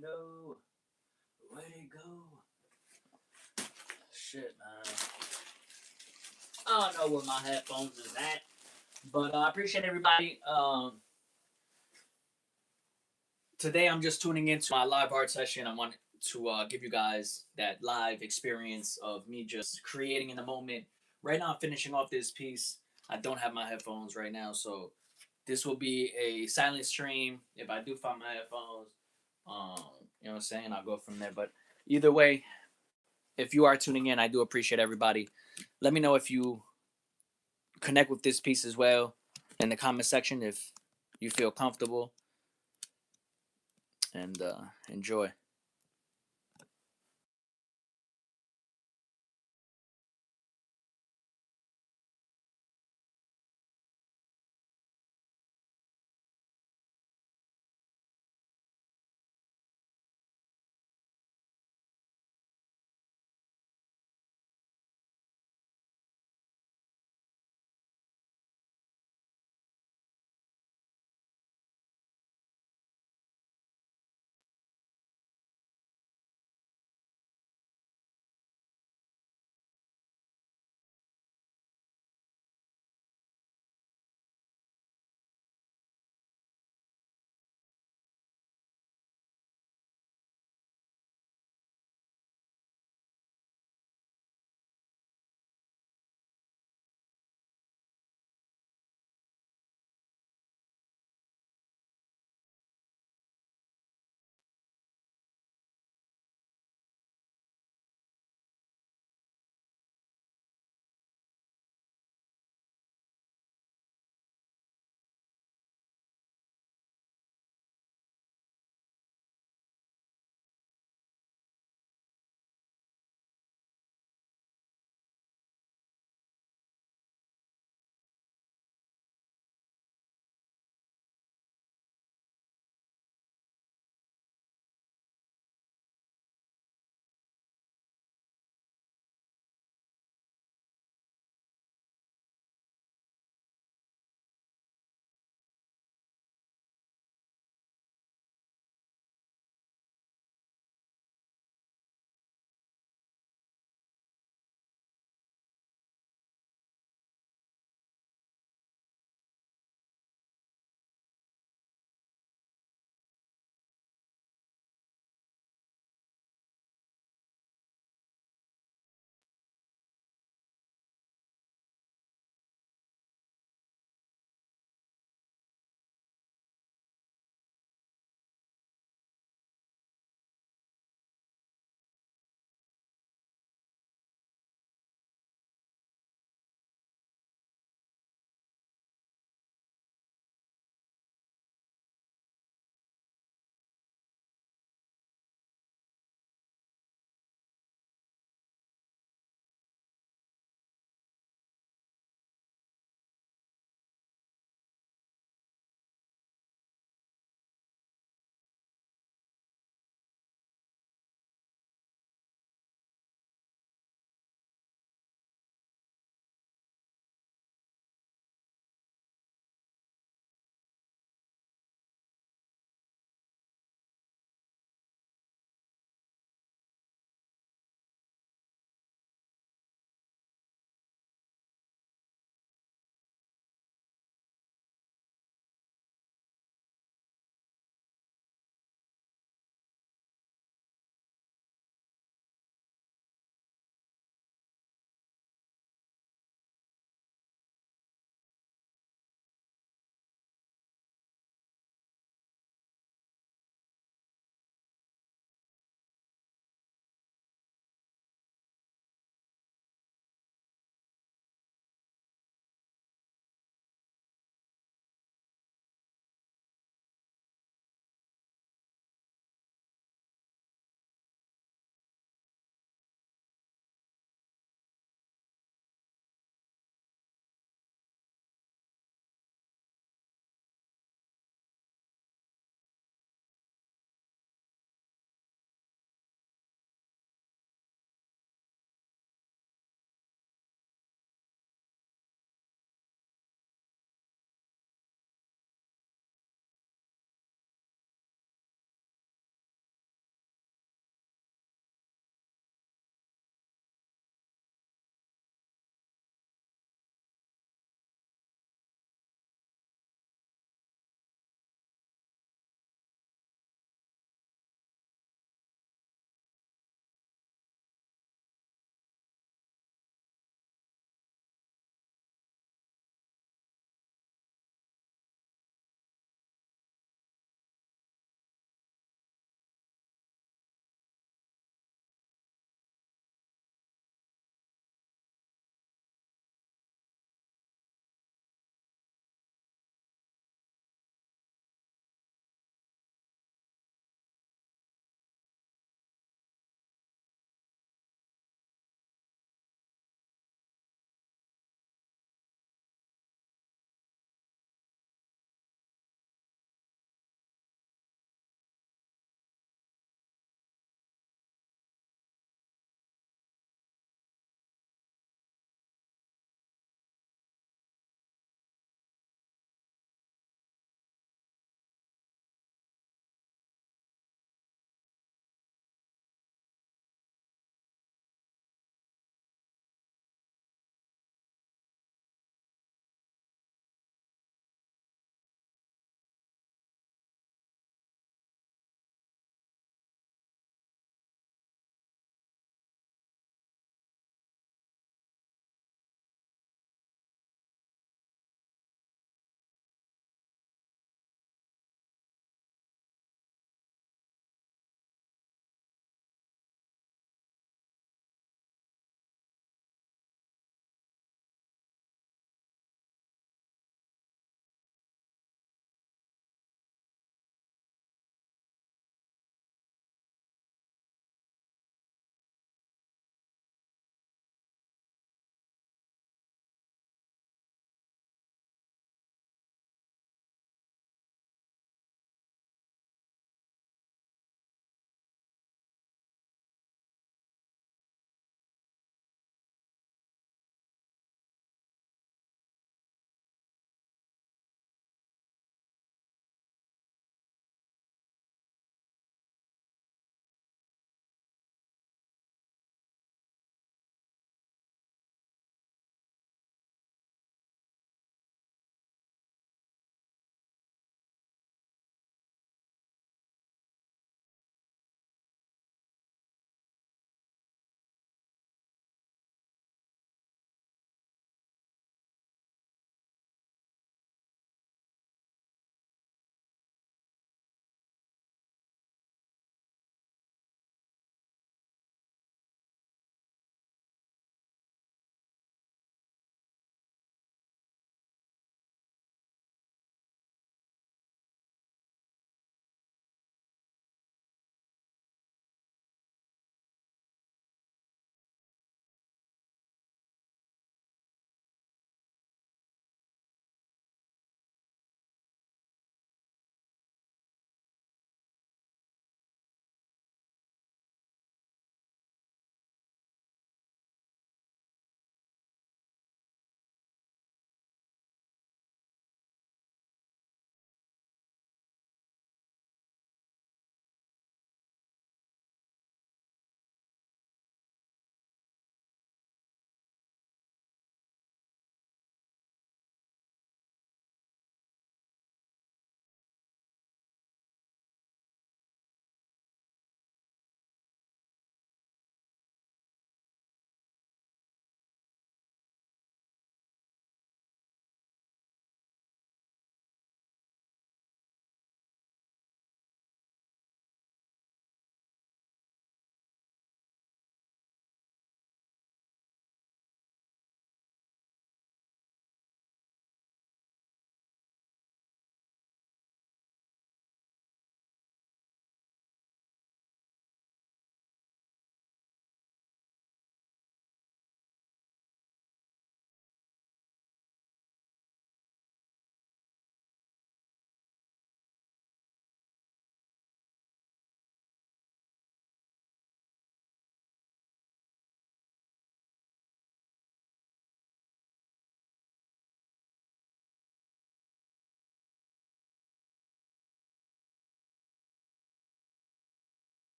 no. Where'd it go? Shit, man. I don't know where my headphones is at. But I appreciate everybody. Today I'm just tuning into my live art session. I want to give you guys that live experience of me just creating in the moment. Right now I'm finishing off this piece. I don't have my headphones right now, so this will be a silent stream. If I do find my headphones, you know what I'm saying, I'll go from there. But either way, if you are tuning in, I do appreciate everybody. Let me know if you connect with this piece as well in the comment section if you feel comfortable, and enjoy.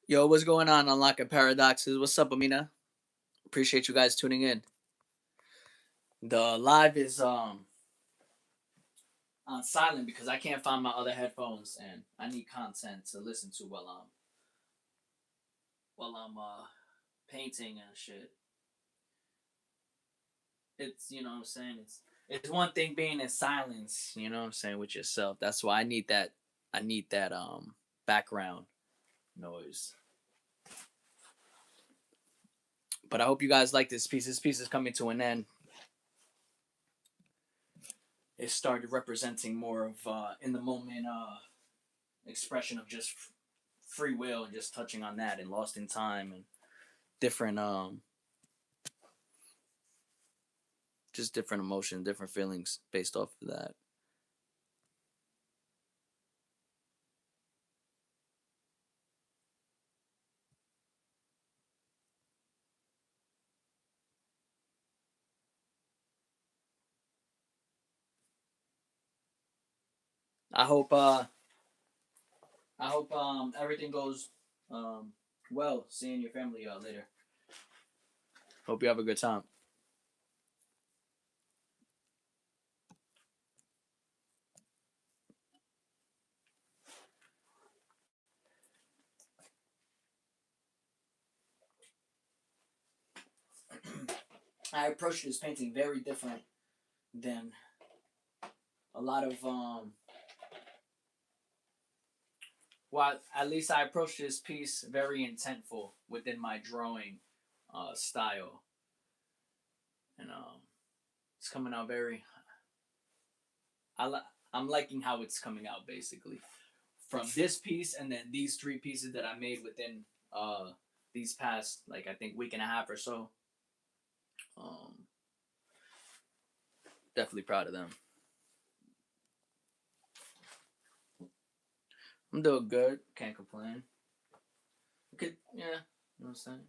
Yo, what's going on, Unlocking Paradoxes? What's up, Amina? Appreciate you guys tuning in. The live is on silent because I can't find my other headphones and I need content to listen to while I'm painting and shit. It's you know what I'm saying. It's one thing being in silence. You know what I'm saying with yourself. That's why I need that. I need that background noise. But I hope you guys like this piece. This piece is coming to an end. It started representing more of in the moment expression of just free will and just touching on that and lost in time and different just different emotions, different feelings based off of that. I hope everything goes um well seeing your family later. Hope you have a good time. I approached this painting very different than a lot of well, at least I approached this piece very intentful within my drawing style, and it's coming out very. I'm liking how it's coming out basically from this piece and then these three pieces that I made within uh these past like I think week and a half or so. Um, Definitely proud of them. I'm doing good. Can't complain. Could yeah, you know what I'm saying.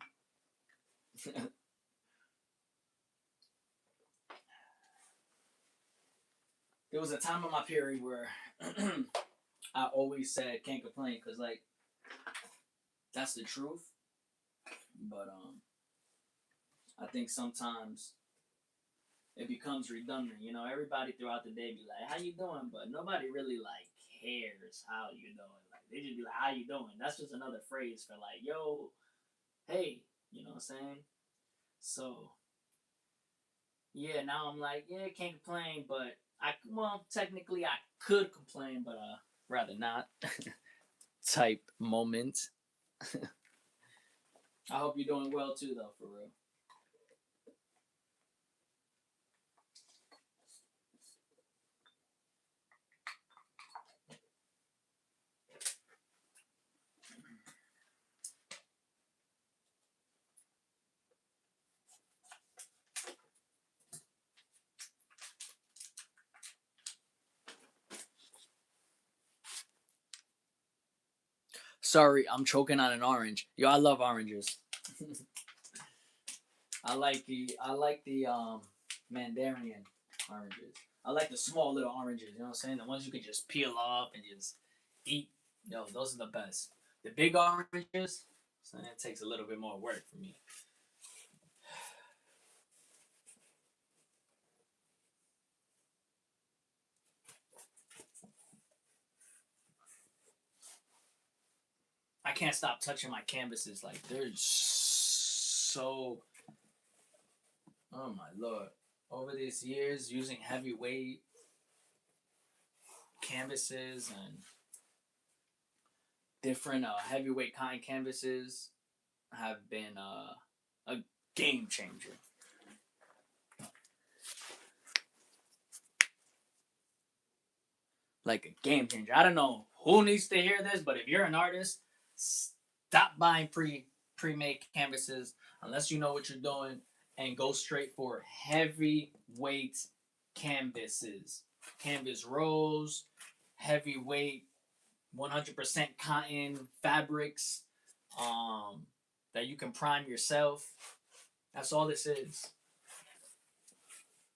There was a time in my period where I always said can't complain because like that's the truth. But I think sometimes it becomes redundant. You know, everybody throughout the day be like, "How you doing?" But nobody really like cares how you doing. Like they just be like, "How you doing?" That's just another phrase for like, "Yo, hey," you know what I'm saying? So yeah, now I'm like, yeah, can't complain, but technically I could complain, but rather not. Type moment. I hope you're doing well too, though, for real. Sorry, I'm choking on an orange. Yo, I love oranges. I like the Mandarin oranges. I like the small little oranges. You know what I'm saying? The ones you can just peel off and just eat. Yo, those are the best. The big oranges, so it takes a little bit more work for me. I can't stop touching my canvases. Like they're so. Oh my lord! Over these years, using heavyweight canvases and different heavyweight kind canvases have been a game changer. Like a game changer. I don't know who needs to hear this, but if you're an artist, stop buying pre-made canvases unless you know what you're doing and go straight for heavyweight canvases. Canvas rolls, heavyweight 100% cotton fabrics that you can prime yourself. That's all this is.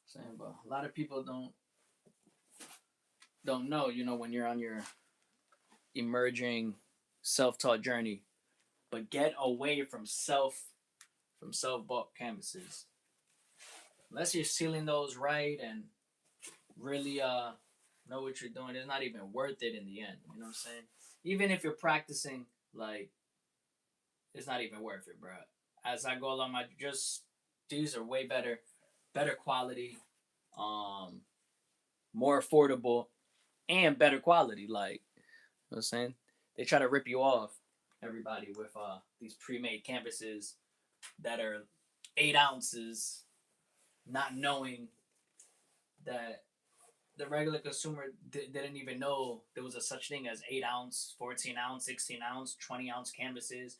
Saying, but a lot of people don't know. You know, when you're on your emerging self-taught journey, but get away from self bought canvases. Unless you're sealing those right and really know what you're doing, it's not even worth it in the end. You know what I'm saying? Even if you're practicing, like it's not even worth it, bro. As I go along, my just these are way better quality, um, more affordable, and better quality. Like you know what I'm saying, they try to rip you off, everybody, with these pre-made canvases that are 8 ounces, not knowing that the regular consumer didn't even know there was a such thing as 8 ounce, 14 ounce, 16 ounce, 20 ounce canvases.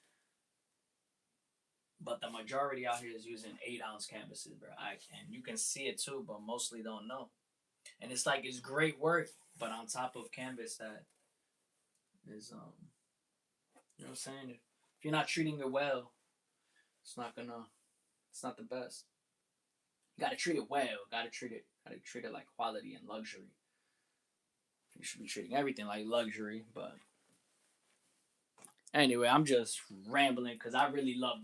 But the majority out here is using 8 ounce canvases, bro. And you can see it too, but mostly don't know. And it's like it's great work, but on top of canvas that is you know what I'm saying? If you're not treating it well, it's not gonna it's not the best. You gotta treat it well. Gotta treat it like quality and luxury. You should be treating everything like luxury, but anyway, I'm just rambling because I really love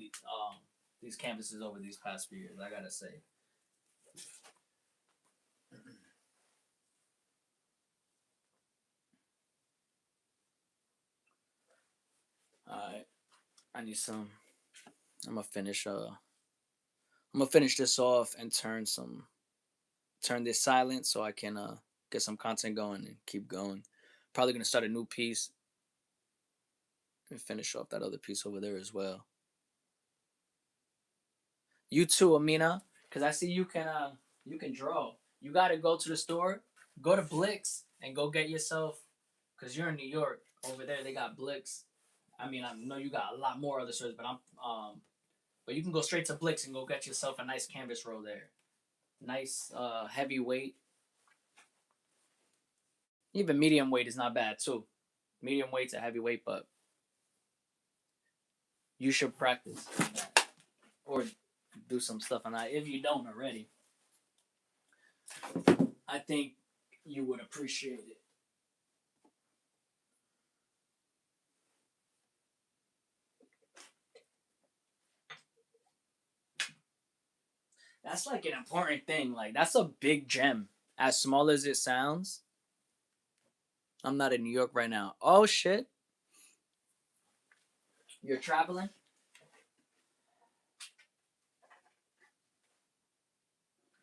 these canvases over these past few years. I gotta say. Alright, I need some. I'm gonna finish. I'm gonna finish this off and turn this silent so I can get some content going and keep going. Probably gonna start a new piece and finish off that other piece over there as well. You too, Amina, because I see you can draw. You gotta go to the store, go to Blix, and go get yourself. Because you're in New York. Over there, they got Blix. I mean, I know you got a lot more other stores, but but you can go straight to Blix and go get yourself a nice canvas roll there. Nice, heavyweight. Even medium weight is not bad too. Medium weight's a heavyweight, but you should practice that or do some stuff on that if you don't already. I think you would appreciate it. That's like an important thing. Like that's a big gem. As small as it sounds, I'm not in New York right now. Oh shit, you're traveling?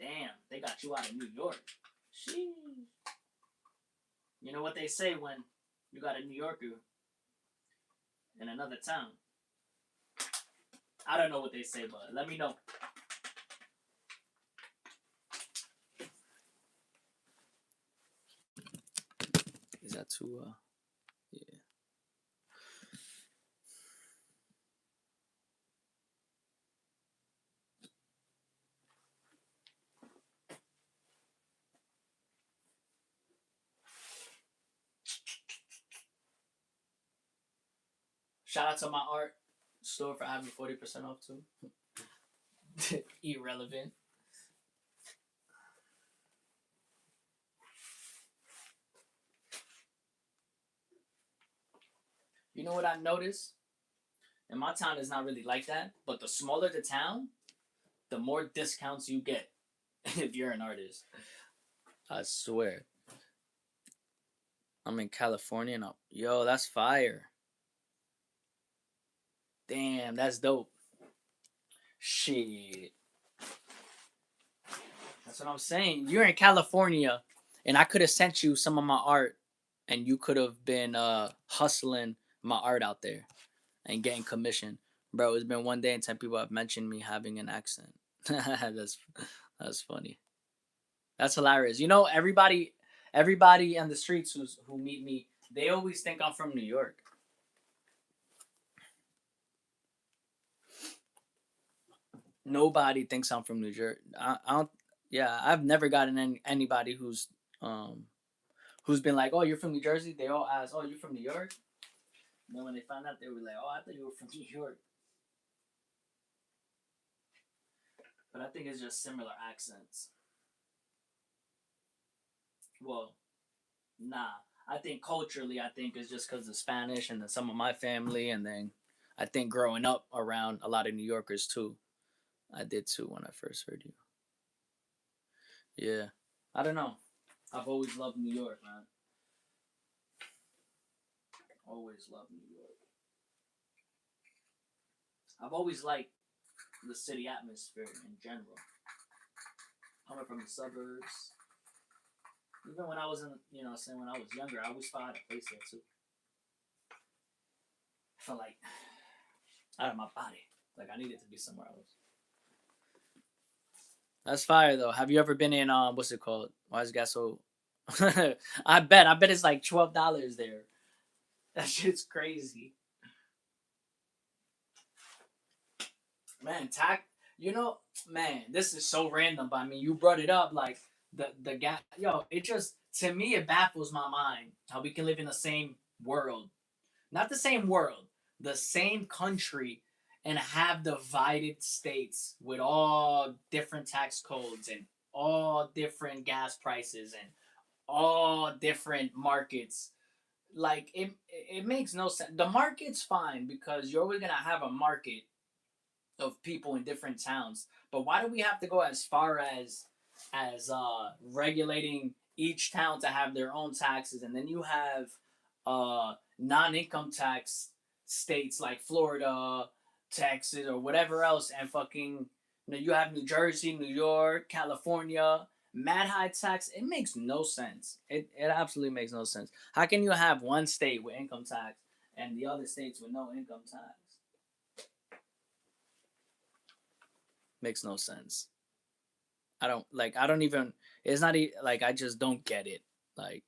Damn, they got you out of New York. Sheesh. You know what they say when you got a New Yorker in another town? I don't know what they say, but let me know. Is that too? Yeah. Shout out to my art store for having 40% off too. Irrelevant. You know what I noticed? And my town is not really like that, but the smaller the town, the more discounts you get if you're an artist. I swear. I'm in California now. Yo, that's fire. Damn, that's dope. Shit. That's what I'm saying. You're in California, and I could have sent you some of my art, and you could have been hustling my art out there and getting commission. Bro, it's been one day and 10 people have mentioned me having an accent. That's funny. That's hilarious. You know, everybody on the streets who meet me, they always think I'm from New York. Nobody thinks I'm from New Jersey. I don't. Yeah, I've never gotten anybody who's been like, "Oh, you're from New Jersey." They all ask, "Oh, you're from New York." And then when they found out, they were like, "Oh, I thought you were from New York." But I think it's just similar accents. Well, nah. I think culturally, I think it's just because of Spanish and then some of my family, and then I think growing up around a lot of New Yorkers too. I did too when I first heard you. Yeah. I don't know. I've always loved New York, man. Always loved New York. I've always liked the city atmosphere in general. Coming from the suburbs. Even when I was in, saying when I was younger, I always found a place there too. I felt like out of my body. Like I needed to be somewhere else. That's fire though. Have you ever been in what's it called? Why is it got so I bet it's like $12 there. That shit's crazy. Man, you know, man, this is so random, but I mean you brought it up like the gap yo, it just to me it baffles my mind how we can live in the same world. Not the same world, the same country and have divided states with all different tax codes and all different gas prices and all different markets. Like it makes no sense. The market's fine because you're always gonna have a market of people in different towns. But why do we have to go as far as regulating each town to have their own taxes, and then you have non-income tax states like Florida, Texas, or whatever else, and fucking you have New Jersey, New York, California, mad high tax. It makes no sense. It absolutely makes no sense. How can you have one state with income tax and the other states with no income tax? Makes no sense. I don't like. I don't even. It's not like I just don't get it. Like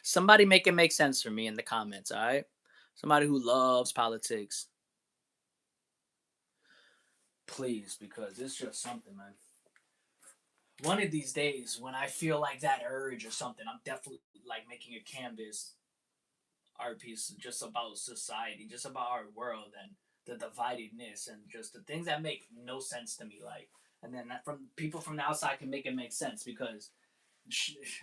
somebody make it make sense for me in the comments. All right. Somebody who loves politics, please, because it's just something, man. One of these days, when I feel like that urge or something, I'm definitely like making a canvas art piece just about society, just about our world and the dividedness and just the things that make no sense to me. Like, and then from people from the outside can make it make sense because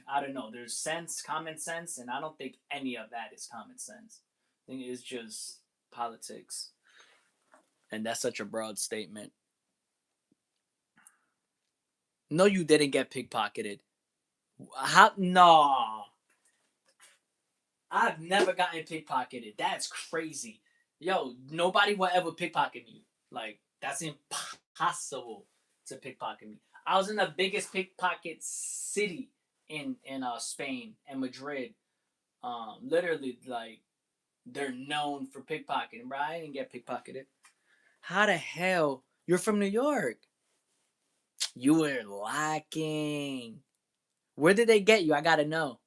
I don't know. There's sense, common sense, and I don't think any of that is common sense. I think it's just politics, and that's such a broad statement. No, you didn't get pickpocketed. How? No, I've never gotten pickpocketed. That's crazy. Yo, nobody will ever pickpocket me. Like that's impossible to pickpocket me. I was in the biggest pickpocket city in Spain and Madrid. Literally like they're known for pickpocketing, bro. I didn't get pickpocketed. How the hell? You're from New York. You were lacking. Where did they get you? I gotta know.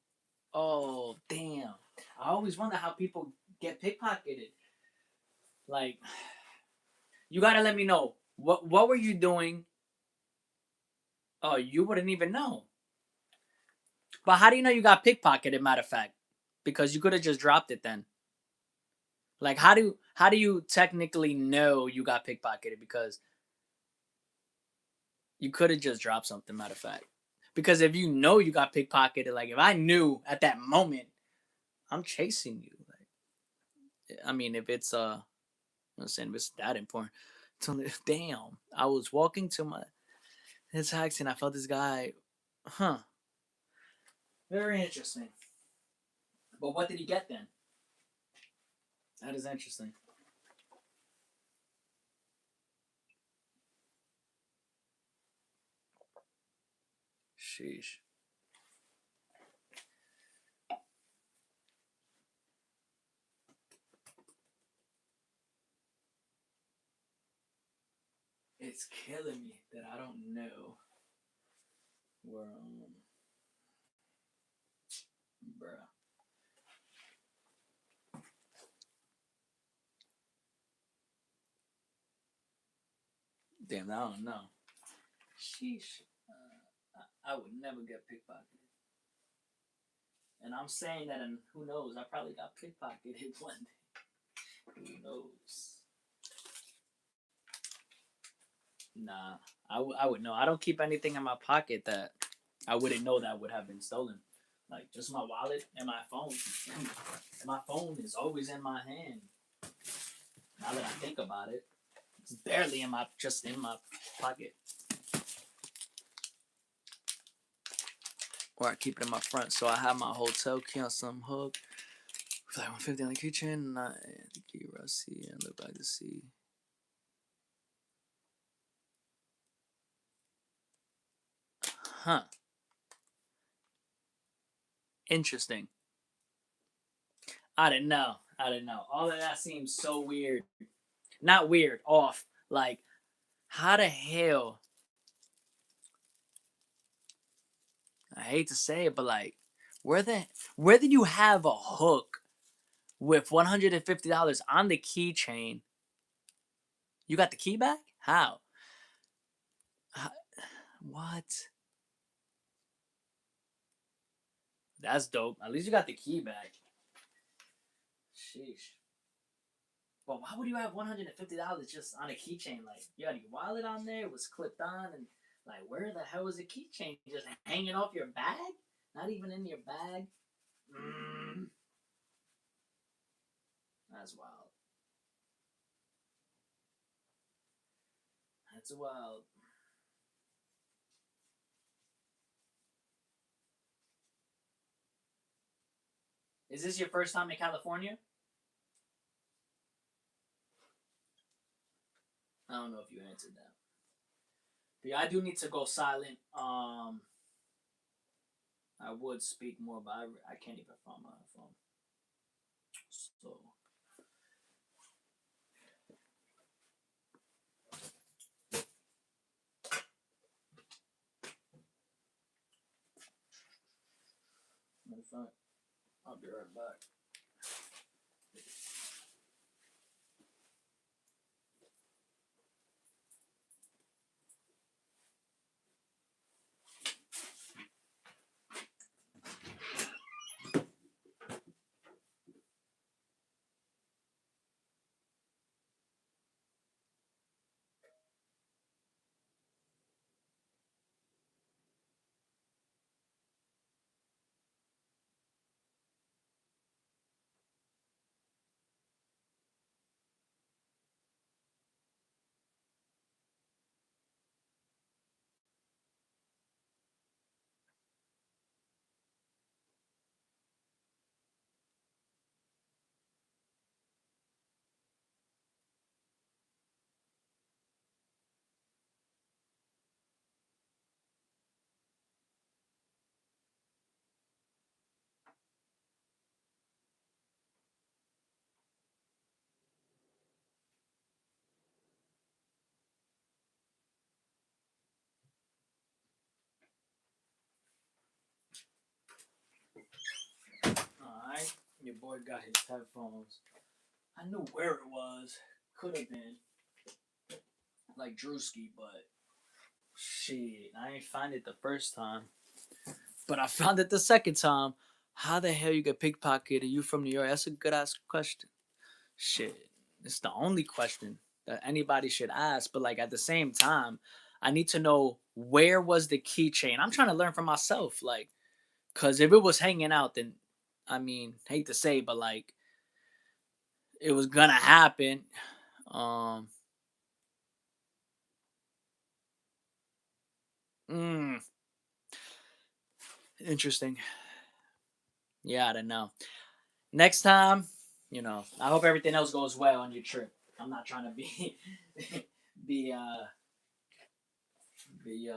Oh, damn. I always wonder how people get pickpocketed. Like, you gotta let me know. What were you doing? Oh, you wouldn't even know. But how do you know you got pickpocketed, matter of fact? Because you could have just dropped it then. Like how do you technically know you got pickpocketed? Because you could have just dropped something, matter of fact. Because if you know you got pickpocketed, like if I knew at that moment, I'm chasing you. Like, I mean, if it's I'm saying if it's that important, it's only, damn. I was walking to my taxi and I felt this guy. Huh. Very interesting. But what did he get then? That is interesting. Sheesh. It's killing me that I don't know where bruh. Damn, I don't know. Sheesh. I would never get pickpocketed. And I'm saying that, and who knows? I probably got pickpocketed one day. Who knows? Nah, I would know. I don't keep anything in my pocket that I wouldn't know that would have been stolen. Like just my wallet and my phone. And my phone is always in my hand. Now that I think about it, it's barely in my just in my pocket. Or I keep it in my front. So I have my hotel key on some hook. Like 150 on the keychain, and the key rusty and look like to see. Huh. Interesting. I didn't know. I didn't know. All of that seems so weird. Not weird, off. Like, how the hell? I hate to say it, but like, where did you have a hook with $150 on the keychain? You got the key back? How? What? That's dope. At least you got the key back. Sheesh. But why would you have $150 just on a keychain? Like, you had your wallet on there, it was clipped on, and like, where the hell was the keychain? Just hanging off your bag? Not even in your bag? Mm, that's wild. That's wild. Is this your first time in California? I don't know if you answered that. But yeah, I do need to go silent. I would speak more, but I can't even find my phone. So I'll be right back. Alright. Your boy got his headphones. I knew where it was. Could have been like Drewski, but shit, I ain't find it the first time. But I found it the second time. How the hell you get pickpocketed? Are you from New York? That's a good ass question. Shit. It's the only question that anybody should ask. But like at the same time, I need to know where was the keychain. I'm trying to learn for myself. Like, cause if it was hanging out, then I mean, hate to say, but like it was gonna happen. Um, mm, interesting. Yeah, I don't know. Next time, I hope everything else goes well on your trip. I'm not trying to be be be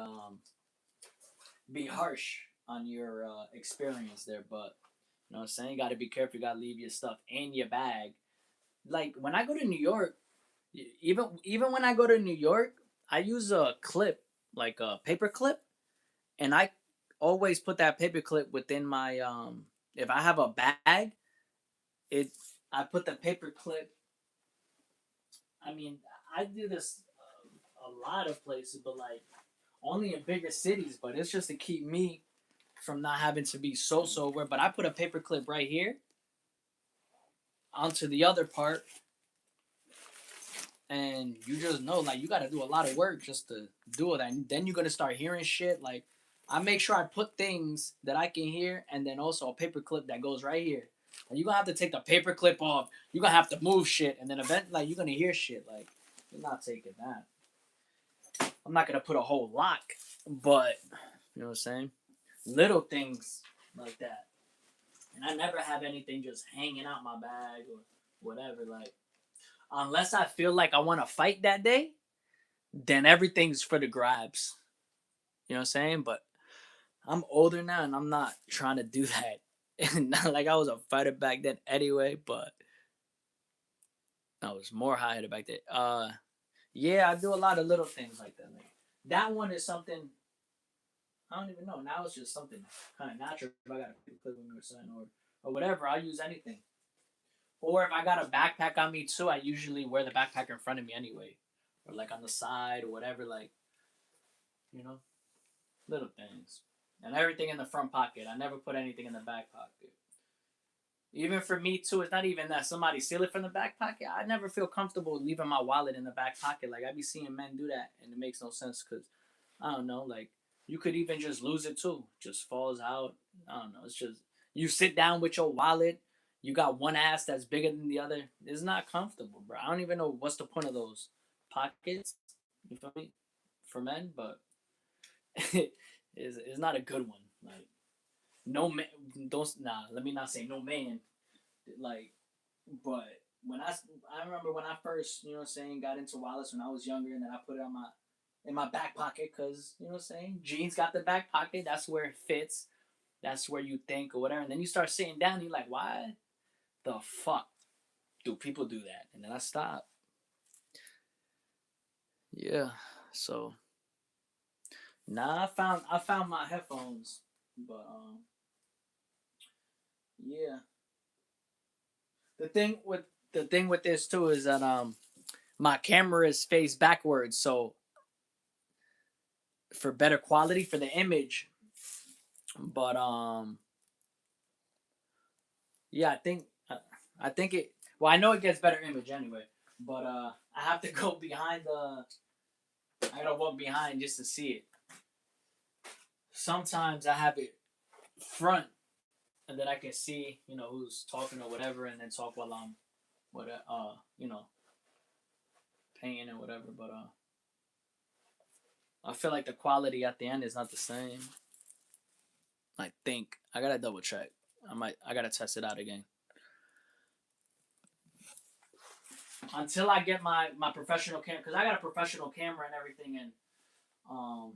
be harsh on your experience there, but you know what I'm saying? You gotta be careful, you gotta leave your stuff in your bag. Like when I go to New York, even when I go to New York, I use a clip, like a paper clip, and I always put that paper clip within my if I have a bag, it I put the paper clip. I mean, I do this a lot of places, but like only in bigger cities. But it's just to keep me from not having to be so sober. But I put a paper clip right here onto the other part, and you just know like you got to do a lot of work just to do it, and then you're gonna start hearing shit. Like I make sure I put things that I can hear, and then also a paper clip that goes right here. And you're gonna have to take the paper clip off. You're gonna have to move shit, and then eventually, like, you're gonna hear shit. Like, you're not taking that. I'm not gonna put a whole lock, but you know what I'm saying? Little things like that. And I never have anything just hanging out my bag or whatever. Like, unless I feel like I want to fight that day, then everything's for the grabs. You know what I'm saying? But I'm older now and I'm not trying to do that. Not like I was a fighter back then anyway, but I was more high back then. Yeah, I do a lot of little things like that. Like, that one is something I don't even know. Now it's just something kind of natural. If I got a paper clip or something or whatever, I'll use anything. Or if I got a backpack on me too, I usually wear the backpack in front of me anyway, or like on the side or whatever. Like, you know, little things, and everything in the front pocket. I never put anything in the back pocket. Even for me too, it's not even that somebody steal it from the back pocket. I never feel comfortable leaving my wallet in the back pocket. Like, I be seeing men do that, and it makes no sense because I don't know. Like, you could even just lose it too, just falls out. I don't know. It's just you sit down with your wallet. You got one ass that's bigger than the other. It's not comfortable, bro. I don't even know what's the point of those pockets. You feel me? For men, but it's not a good one. Like, no man, don't nah. Let me not say no man. Like, but I remember when I first, you know what I'm saying, got into wallets when I was younger, and then I put it on my in my back pocket because, you know what I'm saying, jeans got the back pocket. That's where it fits. That's where you think or whatever. And then you start sitting down, and you're like, why the fuck do people do that? And then I stop. Yeah. So nah, I found my headphones, but yeah. The thing with this too is that my camera is faced backwards, so for better quality for the image. But yeah, I think it. Well, I know it gets better image anyway, but I have to go behind the. I gotta walk behind just to see it. Sometimes I have it front, and then I can see, who's talking or whatever, and then talk while I'm what paying or whatever. But I feel like the quality at the end is not the same. I think I gotta double check. I gotta test it out again. Until I get my professional camera, because I got a professional camera and everything, and um,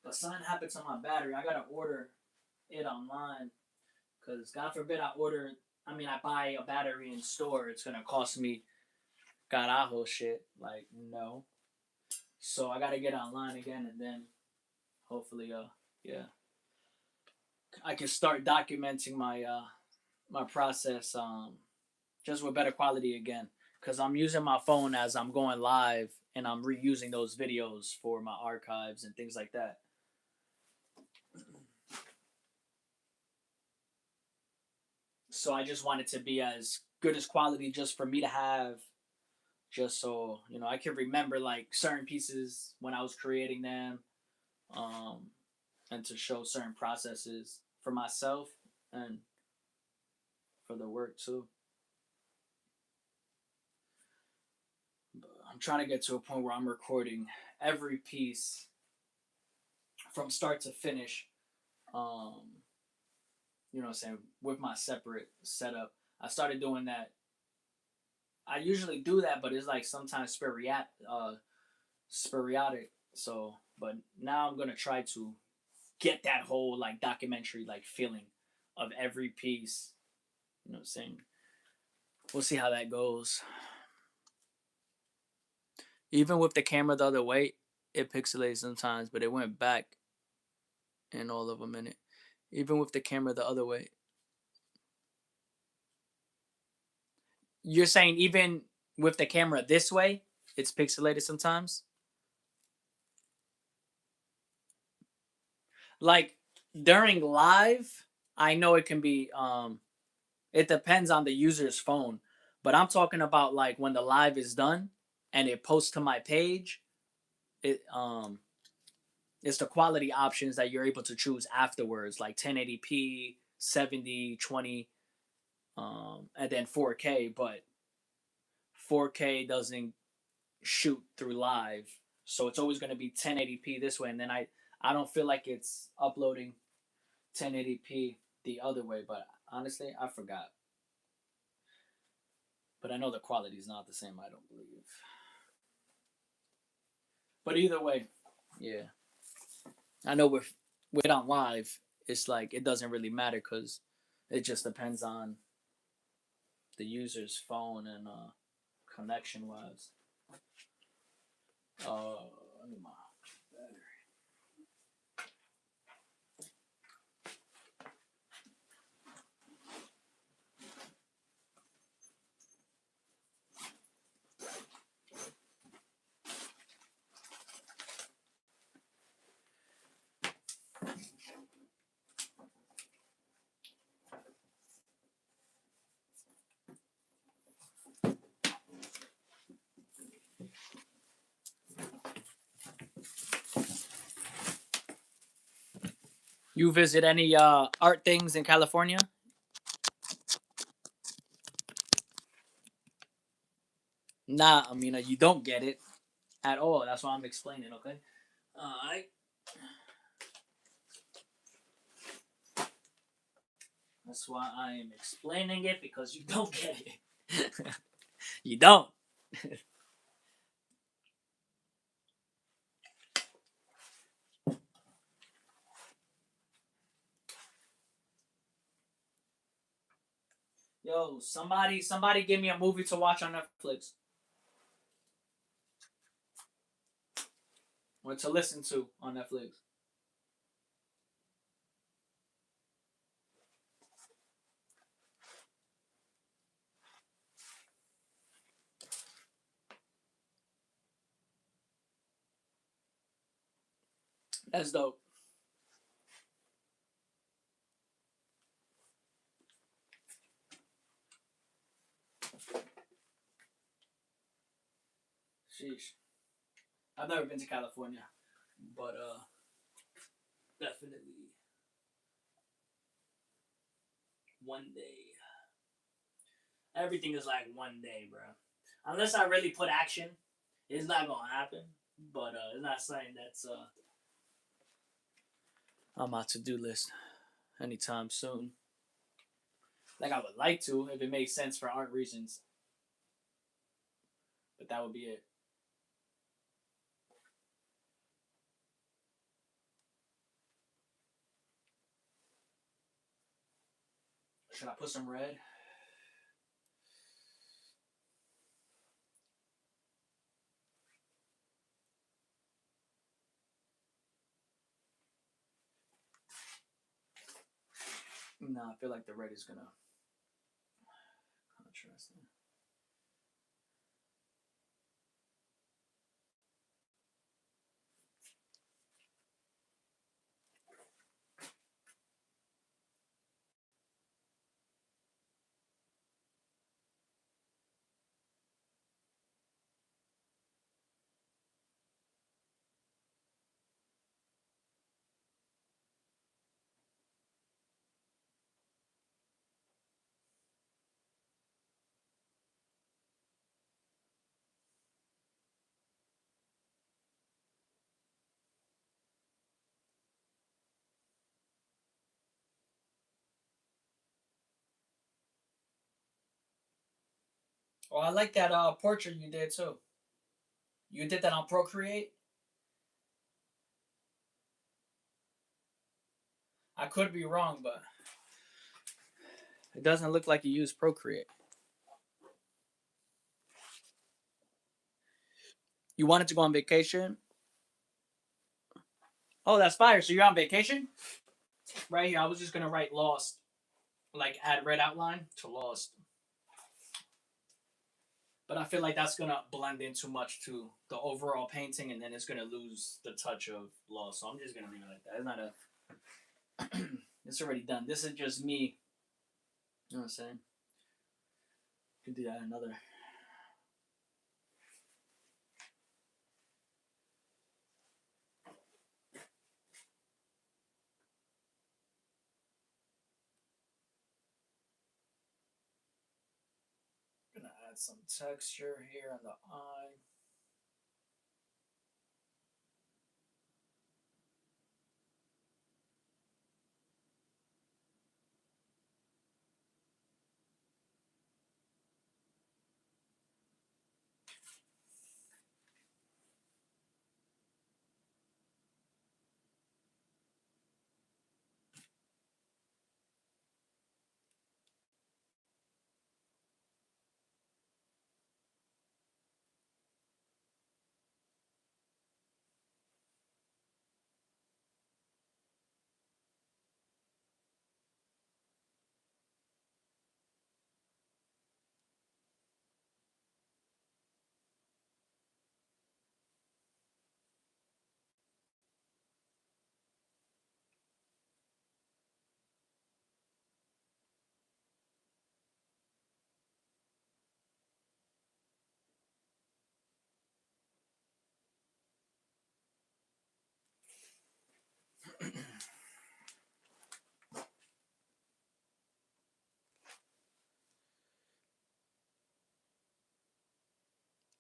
but something happened to my battery. I gotta order it online, because God forbid I order. I mean, I buy a battery in store. It's gonna cost me carajo shit. Like, no. So I gotta get online again, and then hopefully, yeah, I can start documenting my process, just with better quality again. Because I'm using my phone as I'm going live, and I'm reusing those videos for my archives and things like that. So I just want it to be as good as quality just for me to have, just so I can remember like certain pieces when I was creating them, um, and to show certain processes for myself and for the work too. But I'm trying to get to a point where I'm recording every piece from start to finish. Um, you know what I'm saying, with my separate setup. I started doing that. I usually do that, but it's like sometimes sporadic. So, but now I'm gonna try to get that whole like documentary like feeling of every piece. You know what I'm saying? We'll see how that goes. Even with the camera the other way, it pixelates sometimes, but it went back in all of a minute. Even with the camera the other way. You're saying even with the camera this way, it's pixelated sometimes? Like, during live, I know it can be it depends on the user's phone, but I'm talking about like when the live is done and it posts to my page, it it's the quality options that you're able to choose afterwards, like 1080p, 70, 20, and then 4K, but 4K doesn't shoot through live, so it's always going to be 1080p this way, and then I don't feel like it's uploading 1080p the other way, but honestly, I forgot. But I know the quality is not the same, I don't believe. But either way, yeah. I know with on live, it's like it doesn't really matter because it just depends on the user's phone and connection wise. I need my battery. You visit any art things in California? Nah, I mean you don't get it at all. That's why I'm explaining. Okay. Alright. That's why I am explaining it because you don't get it. You don't. Yo, somebody, give me a movie to watch on Netflix or to listen to on Netflix. That's dope. Sheesh. I've never been to California, but definitely one day. Everything is like one day, bro. Unless I really put action, it's not gonna happen. But it's not something that's on my to do list anytime soon. Like I would like to if it makes sense for art reasons, but that would be it. Should I put some red? No, I feel like the red is gonna contrast. Oh, I like that portrait you did too. You did that on Procreate. I could be wrong, but it doesn't look like you used Procreate. You wanted to go on vacation? Oh, that's fire. So you're on vacation? Right here. I was just gonna write lost, like add red outline to lost. But I feel like that's gonna blend in too much to the overall painting, and then it's gonna lose the touch of lost. So I'm just gonna leave it like that. It's not a. It's already done. This is just me. You know what I'm saying? You can do that another. Add some texture here on the eye.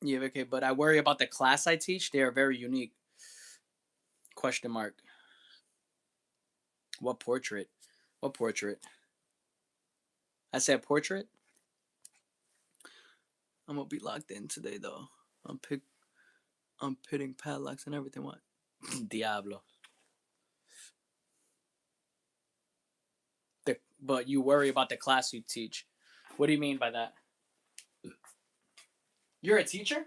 Yeah, okay, but I worry about the class I teach. They are very unique. Question mark. What portrait? What portrait? I said portrait. I'm gonna be locked in today though. I'm pick. I'm pitting padlocks and everything. What? Diablo. But you worry about the class you teach. What do you mean by that? You're a teacher?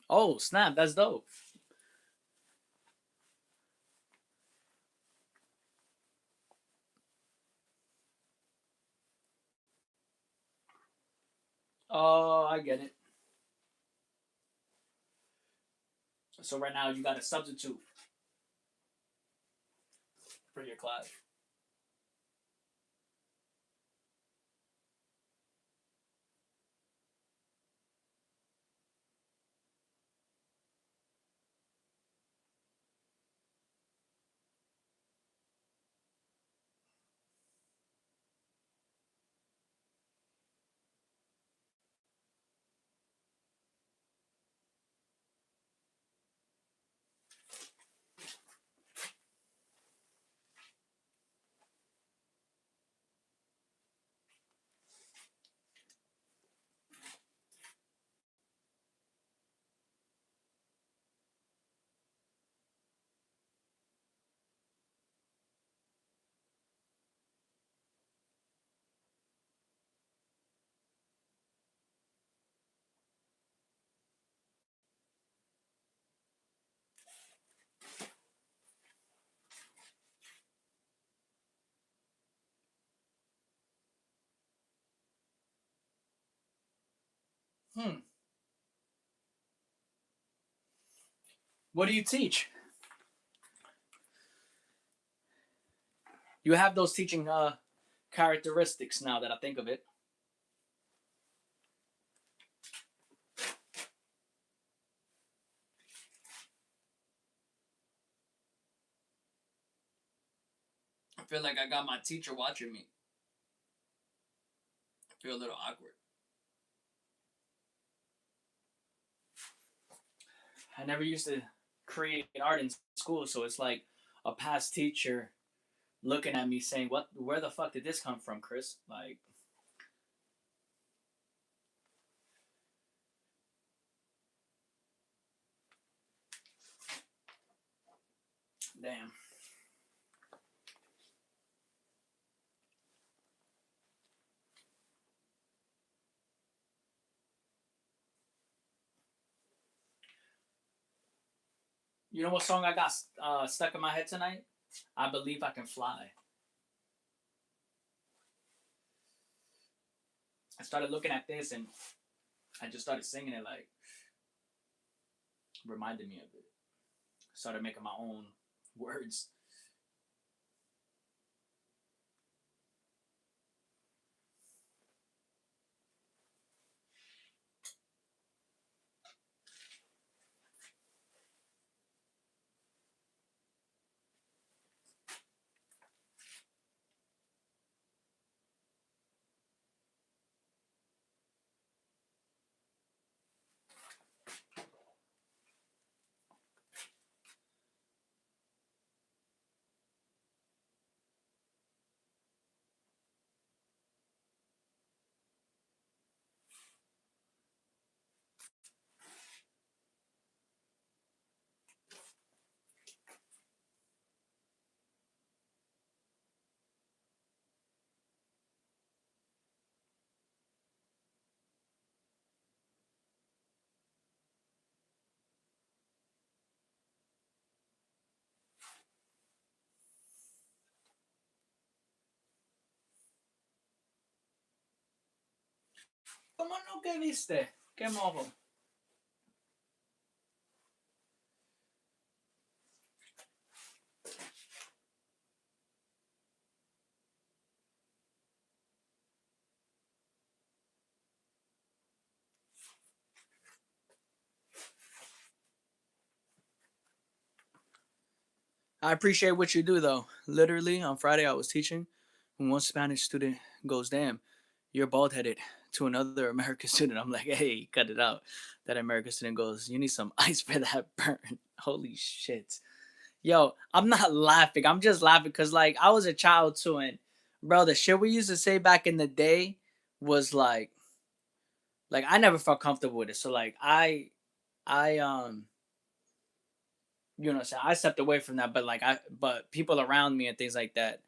Oh snap! That's dope. Oh, I get it. So right now you got a substitute for your class. Hmm. What do you teach? You have those teaching characteristics now that I think of it. I feel like I got my teacher watching me. I feel a little awkward. I never used to create art in school, so it's like a past teacher looking at me saying, "What? Where the fuck did this come from, Chris?" Like, damn. You know what song I got stuck in my head tonight? I Believe I Can Fly. I started looking at this and I just started singing it, like, reminded me of it. Started making my own words. ¿Cómo no que viste? ¿Qué mojo? I appreciate what you do, though. Literally, on Friday, I was teaching, and one Spanish student goes, "Damn, you're bald headed," to another American student. I'm like, "Hey, cut it out." That American student goes, "You need some ice for that burn." Holy shit. Yo, I'm not laughing. I'm just laughing because, like, I was a child too. And, bro, the shit we used to say back in the day was like, I never felt comfortable with it. So, like, I you know, so I stepped away from that, but but people around me and things like that.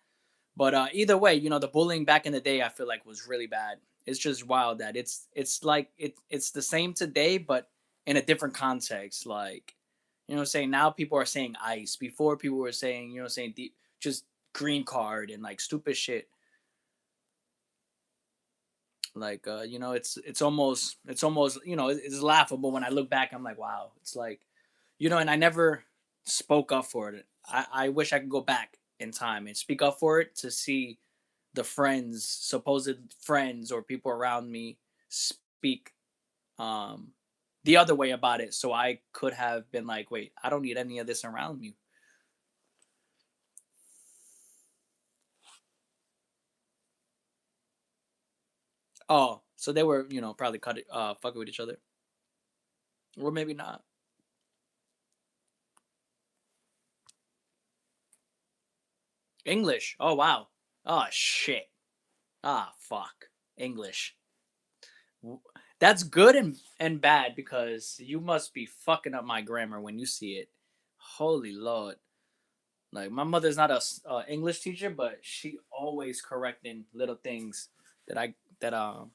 But either way, you know, the bullying back in the day, I feel like was really bad. It's just wild that it's like it's the same today, but in a different context. Like, you know, what I'm saying now people are saying ice. Before people were saying, you know, saying just green card and like stupid shit. Like, you know, it's almost you know it's laughable when I look back. I'm like, wow, it's like, you know, and I never spoke up for it. I wish I could go back in time and speak up for it to see the friends, supposed friends or people around me speak um the other way about it, so I could have been like, wait, I don't need any of this around me. Oh, so they were, you know, probably fucking with each other, or maybe not. English. Oh wow. Oh shit. Ah fuck. English. That's good and bad because you must be fucking up my grammar when you see it. Holy lord. Like, my mother's not a English teacher, but she always correcting little things that I that um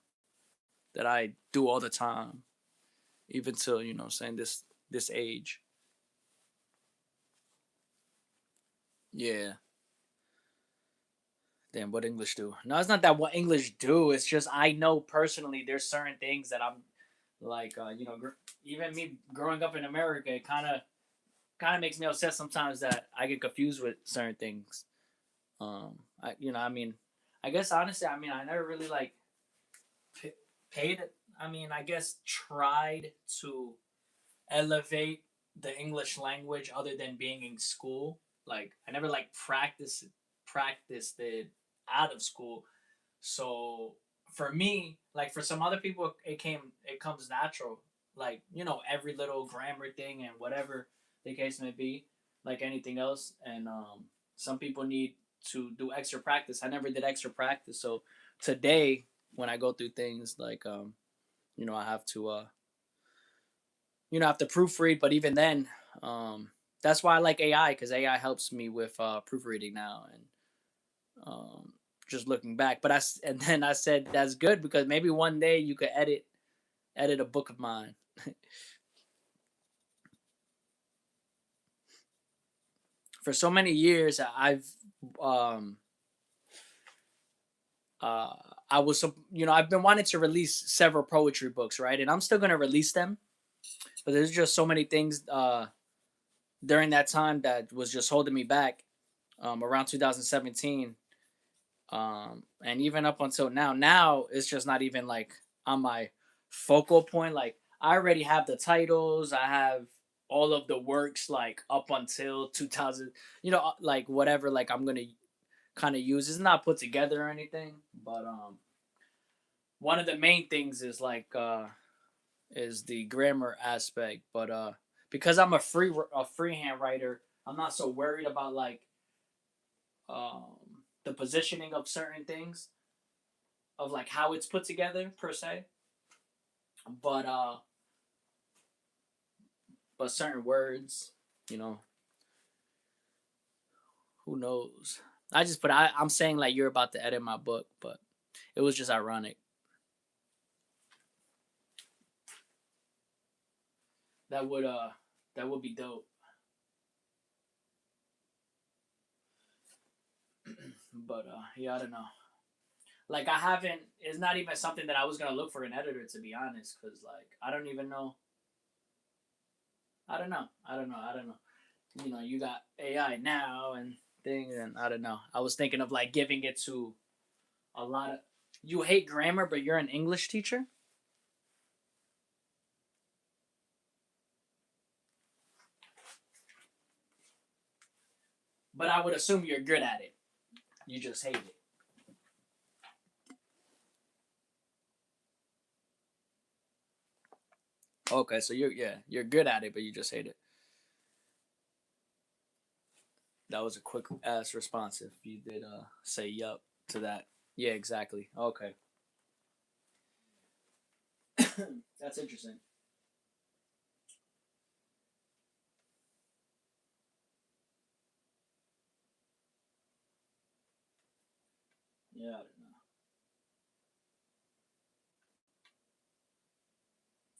that I do all the time, even till, you know, saying this age. Yeah. Damn, what English do? No, it's not that what English do. It's just I know personally there's certain things that I'm like, you know, even me growing up in America, it kind of makes me upset sometimes that I get confused with certain things. You know, I mean, I guess honestly, I mean, I never really like p- paid. I mean, I guess tried to elevate the English language other than being in school. Like, I never like practiced it out of school. So for me, like for some other people, it comes natural. Like, you know, every little grammar thing and whatever the case may be, like anything else. And some people need to do extra practice. I never did extra practice, so today when I go through things like you know, I have to you know, I have to proofread. But even then, that's why I like AI, because AI helps me with proofreading now and um, just looking back. And then I said that's good because maybe one day you could edit a book of mine. for so many years um uh I was, I've been wanting to release several poetry books, right? And I'm still gonna release them, but there's just so many things during that time that was just holding me back. Around 2017, and even up until now. Now it's just not even like on my focal point. Like I already have the titles. I have all of the works like up until 2000. Like whatever. Like I'm gonna kind of use. It's not put together or anything, but one of the main things is the grammar aspect. But because I'm a freehand writer, I'm not so worried about like um the positioning of certain things, of like how it's put together per se. But certain words, you know, who knows? I'm saying like you're about to edit my book, but it was just ironic. That would be dope. But yeah, I don't know. Like I haven't. It's not even something that I was gonna look for an editor, to be honest, because like I don't even know. I don't know. I don't know. I don't know. You got AI now and things, and I don't know. I was thinking of like giving it to a lot of. You hate grammar, but you're an English teacher. But I would assume you're good at it. You just hate it. Okay, so you're good at it, but you just hate it. That was a quick ass response. If you did say yup to that. Yeah, exactly. Okay, that's interesting. Yeah, I don't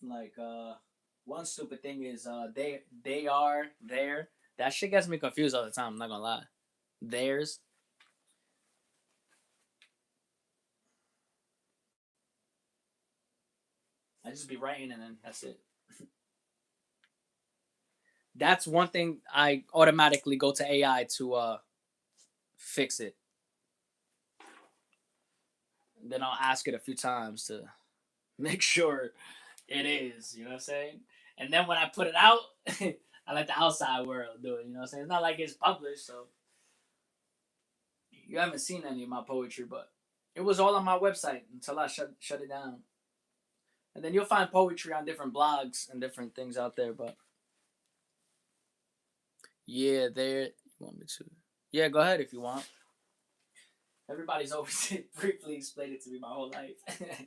know. Like one stupid thing is they are there. That shit gets me confused all the time. I'm not gonna lie. Theirs. I just be writing and then that's it. That's one thing I automatically go to AI to fix it. Then I'll ask it a few times to make sure it is. You know what I'm saying? And then when I put it out, I let the outside world do it. You know what I'm saying? It's not like it's published, so you haven't seen any of my poetry, but it was all on my website until I shut it down. And then you'll find poetry on different blogs and different things out there. But yeah, there. You want me to? Yeah, go ahead if you want. Everybody's always briefly explained it to me my whole life,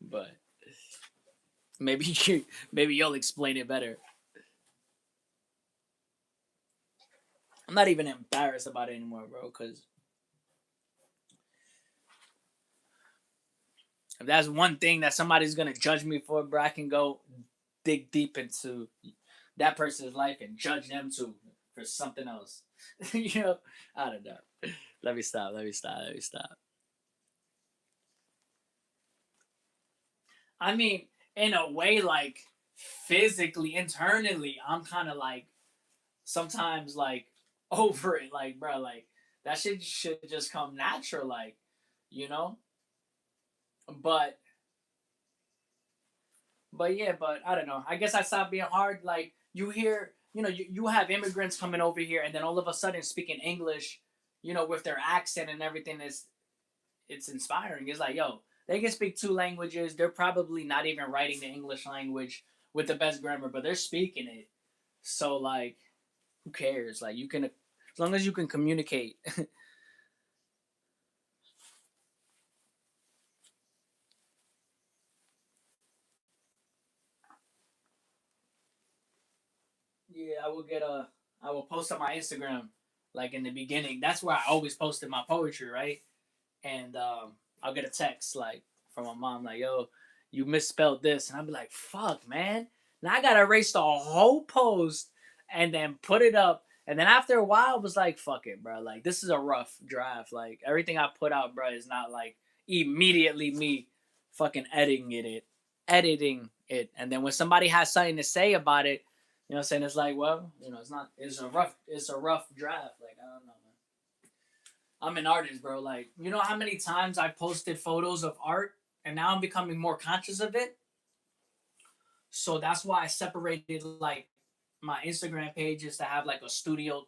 but maybe maybe you'll explain it better. I'm not even embarrassed about it anymore, bro. Because if that's one thing that somebody's gonna judge me for, bro, I can go dig deep into that person's life and judge them too for something else. I don't know. Let me stop. Let me stop. Let me stop. I mean, in a way, like physically, internally, I'm kind of like sometimes like over it. Like, bro, like that shit should just come natural, like, you know. But yeah, but I don't know. I guess I stopped being hard. Like you hear, you have immigrants coming over here, and then all of a sudden speaking English, with their accent and everything. It's inspiring. It's like, yo, they can speak two languages. They're probably not even writing the English language with the best grammar, but they're speaking it. So like, who cares? Like you can, as long as you can communicate. Yeah, I will post on my Instagram, like in the beginning. That's where I always posted my poetry, right? And I'll get a text like from my mom, like, "Yo, you misspelled this," and I'll be like, "Fuck, man!" Now I gotta erase the whole post and then put it up, And then after a while, I was like, fuck it, bro. Like, this is a rough draft. Like, everything I put out, bro, is not like immediately me fucking editing it. And then when somebody has something to say about it, you know what I'm saying? It's like, well, it's not, it's a rough draft. Like, I don't know, man. I'm an artist, bro. Like, you know how many times I posted photos of art and now I'm becoming more conscious of it? So that's why I separated like my Instagram pages to have like a studio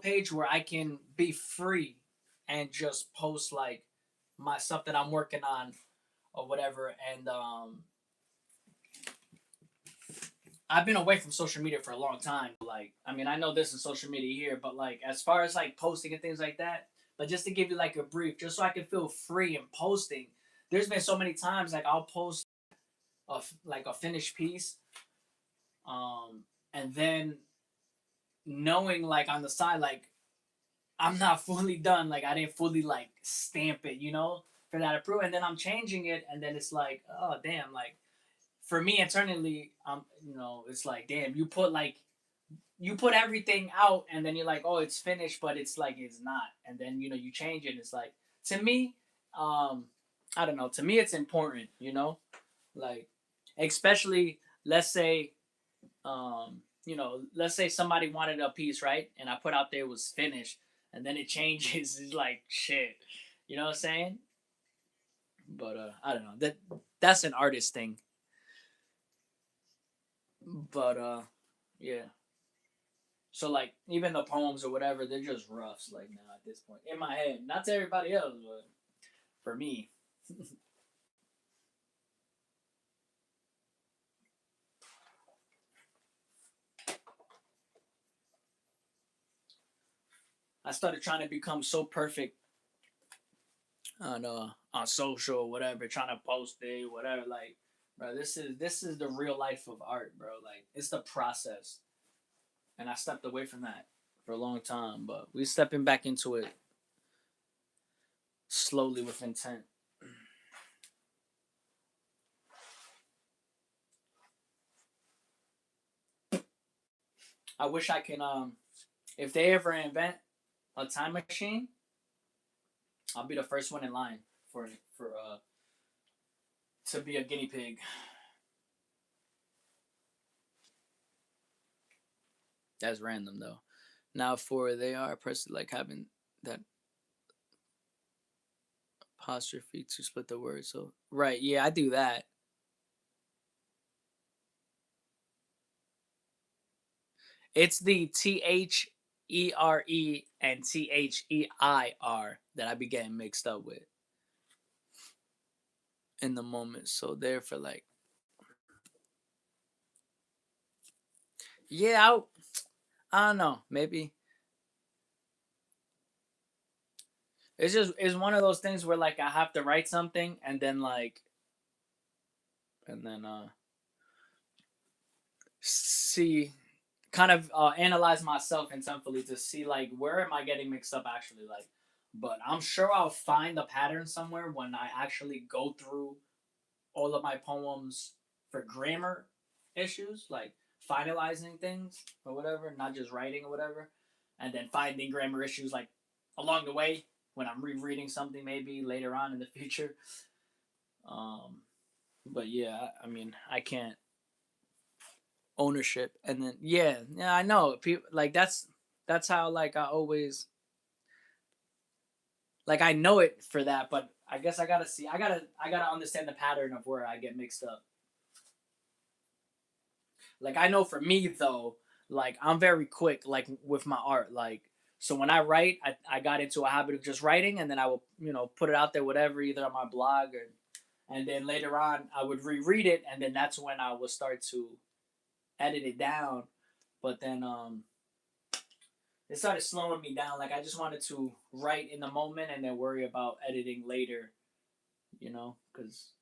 page where I can be free and just post like my stuff that I'm working on or whatever. And I've been away from social media for a long time. Like, I mean, I know this is social media here, but like as far as like posting and things like that, but just to give you like a brief, just so I can feel free in posting. There's been so many times like I'll post like a finished piece, and then knowing like on the side like I'm not fully done. Like I didn't fully like stamp it, for that approval. And then I'm changing it, and then it's like, oh damn, like for me internally, it's like, damn, you put everything out, and then you're like, oh, it's finished, but it's like it's not. And then you change it. It's like to me, I don't know. To me, it's important, like especially let's say let's say somebody wanted a piece, right? And I put out there it was finished, and then it changes. It's like shit. You know what I'm saying? But I don't know. That's an artist thing. But yeah. So like even the poems or whatever, they're just roughs like now at this point in my head. Not to everybody else, but for me, I started trying to become so perfect on social or whatever, trying to post it, whatever. Like, bro, this is the real life of art, bro. Like, it's the process, and I stepped away from that for a long time, but we stepping back into it slowly with intent. I wish I can. If they ever invent a time machine, I'll be the first one in line for to be a guinea pig. That's random though. Now for they are a person like having that apostrophe to split the word. So right, yeah, I do that. It's the THERE and THEIR that I be getting mixed up with in the moment. So there for like, yeah, I don't know, maybe it's one of those things where like I have to write something and then see kind of analyze myself intentfully to see like where am I getting mixed up actually, like, but I'm sure I'll find a pattern somewhere when I actually go through all of my poems for grammar issues, like finalizing things or whatever, not just writing or whatever, and then finding grammar issues like along the way when I'm rereading something maybe later on in the future. Um, but yeah, I mean, I can't ownership, and then yeah, I know people like that's how like I always like I know it for that, but I guess I gotta understand the pattern of where I get mixed up. Like I know for me though, like I'm very quick like with my art. Like so when I write, I got into a habit of just writing and then I will, put it out there, whatever, either on my blog or and then later on I would reread it and then that's when I would start to edit it down. But then it started slowing me down. Like I just wanted to write in the moment and then worry about editing later, because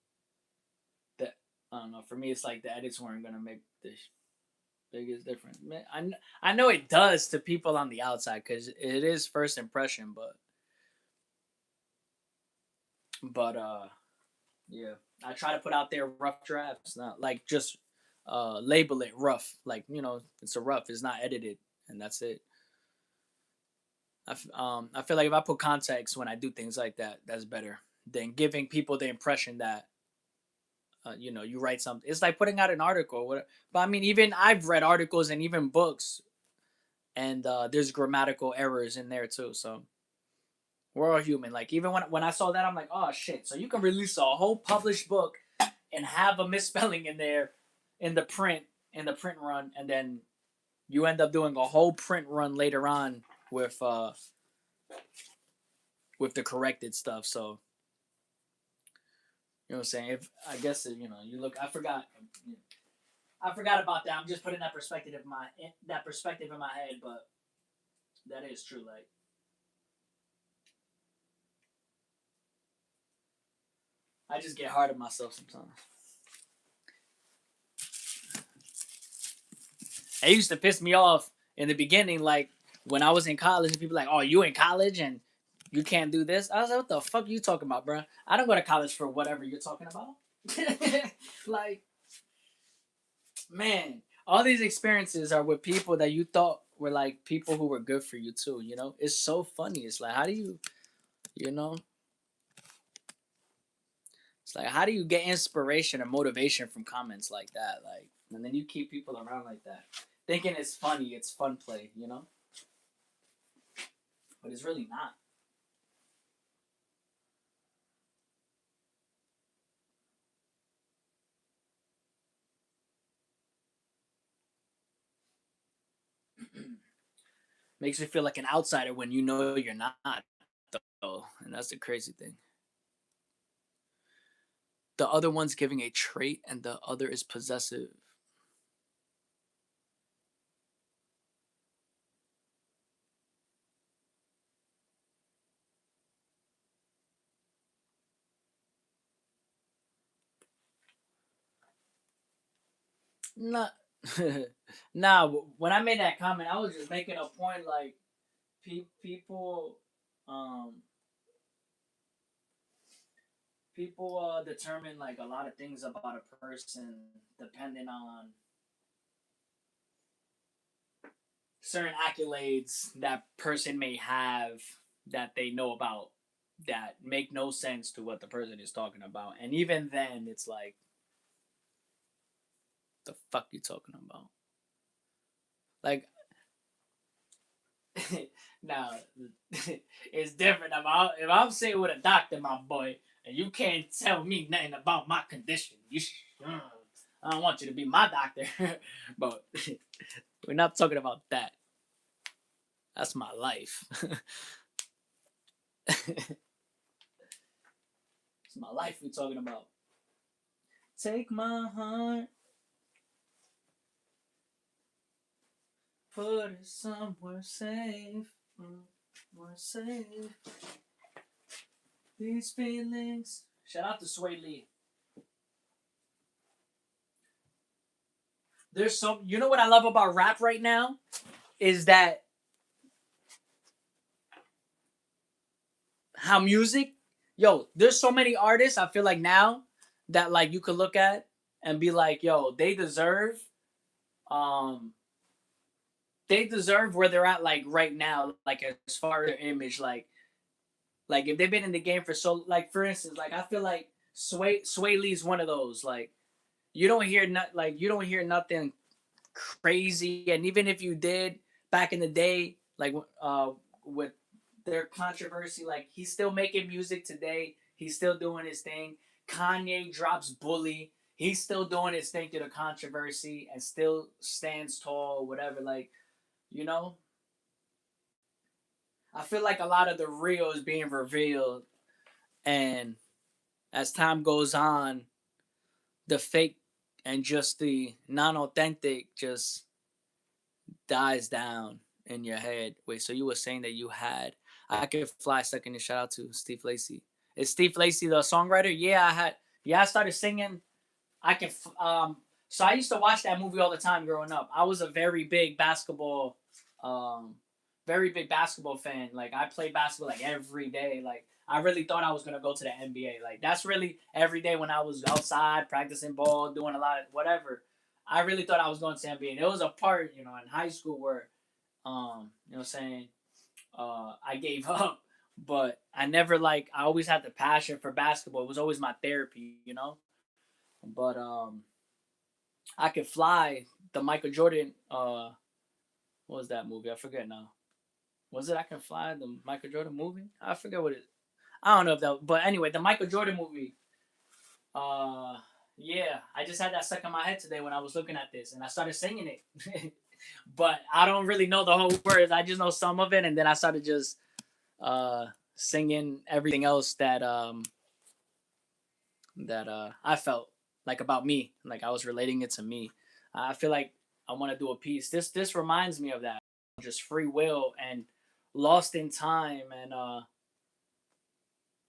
that I don't know. For me, it's like the edits weren't gonna make the biggest difference. Man, I know it does to people on the outside because it is first impression, but yeah, I try to put out there rough drafts, not like just label it rough. Like, it's a rough. It's not edited, and that's it. I feel like if I put context when I do things like that, that's better than giving people the impression that you write something. It's like putting out an article. But I mean, even I've read articles and even books, and there's grammatical errors in there too. So we're all human. Like even when I saw that, I'm like, oh shit. So you can release a whole published book and have a misspelling in there in the print run, and then you end up doing a whole print run later on with uh with the corrected stuff. So you know what I'm saying? If I guess you look, I forgot about that. I'm just putting that perspective in my head, but that is true. Like I just get hard on myself sometimes. It used to piss me off in the beginning, like when I was in college, and people like, "Oh, you in college and you can't do this." I was like, "What the fuck are you talking about, bro? I don't go to college for whatever you're talking about." Like, man, all these experiences are with people that you thought were like people who were good for you too. It's so funny. It's like, how do you know? It's like, how do you get inspiration or motivation from comments like that? Like, and then you keep people around like that, thinking it's funny, it's fun play, but it's really not. Makes you feel like an outsider when you know you're not, though, and that's the crazy thing. The other one's giving a trait, and the other is possessive. Not, nah. When I made that comment, I was just making a point. Like, people, um, determine like a lot of things about a person depending on certain accolades that person may have that they know about that make no sense to what the person is talking about. And even then, it's like, the fuck you talking about? Like, now, it's different. If I'm sitting with a doctor, my boy, and you can't tell me nothing about my condition, I don't want you to be my doctor. But we're not talking about that. That's my life. It's my life we're talking about. Take my heart, put it somewhere safe. Somewhere safe. These feelings. Shout out to Sway Lee. There's some. You know what I love about rap right now is that how music. Yo, there's so many artists. I feel like now that like you could look at and be like, yo, um they deserve where they're at like right now, like as far as their image, like if they've been in the game for so, like for instance, like I feel like Sway Lee's one of those. Like you don't hear nothing crazy, and even if you did back in the day, like with their controversy, like he's still making music today. He's still doing his thing. Kanye drops Bully. He's still doing his thing through the controversy and still stands tall, whatever. Like, you know, I feel like a lot of the real is being revealed, and as time goes on, the fake and just the non-authentic just dies down in your head. Wait, so you were saying that you had I Could Fly second, and shout out to Steve Lacy. Is Steve Lacy the songwriter? Yeah, I started singing I can so I used to watch that movie all the time growing up. I was a um very big basketball fan. Like I played basketball like every day. Like I really thought I was gonna go to the NBA. Like that's really every day when I was outside practicing ball, doing a lot of whatever. I really thought I was going to MBA. There was a part, you know, in high school where, you know, saying, I gave up, but I never like. I always had the passion for basketball. It was always my therapy, you know. But I could fly. The Michael Jordan. What was that movie? I forget now. Was it I Can Fly? The Michael Jordan movie? I forget what it. I don't know if that. But anyway, the Michael Jordan movie. Uh, yeah, I just had that stuck in my head today when I was looking at this, and I started singing it. But I don't really know the whole words. I just know some of it, and then I started just uh singing everything else that I felt like about me, like I was relating it to me. I feel like I want to do a piece. This reminds me of that, just free will and lost in time, and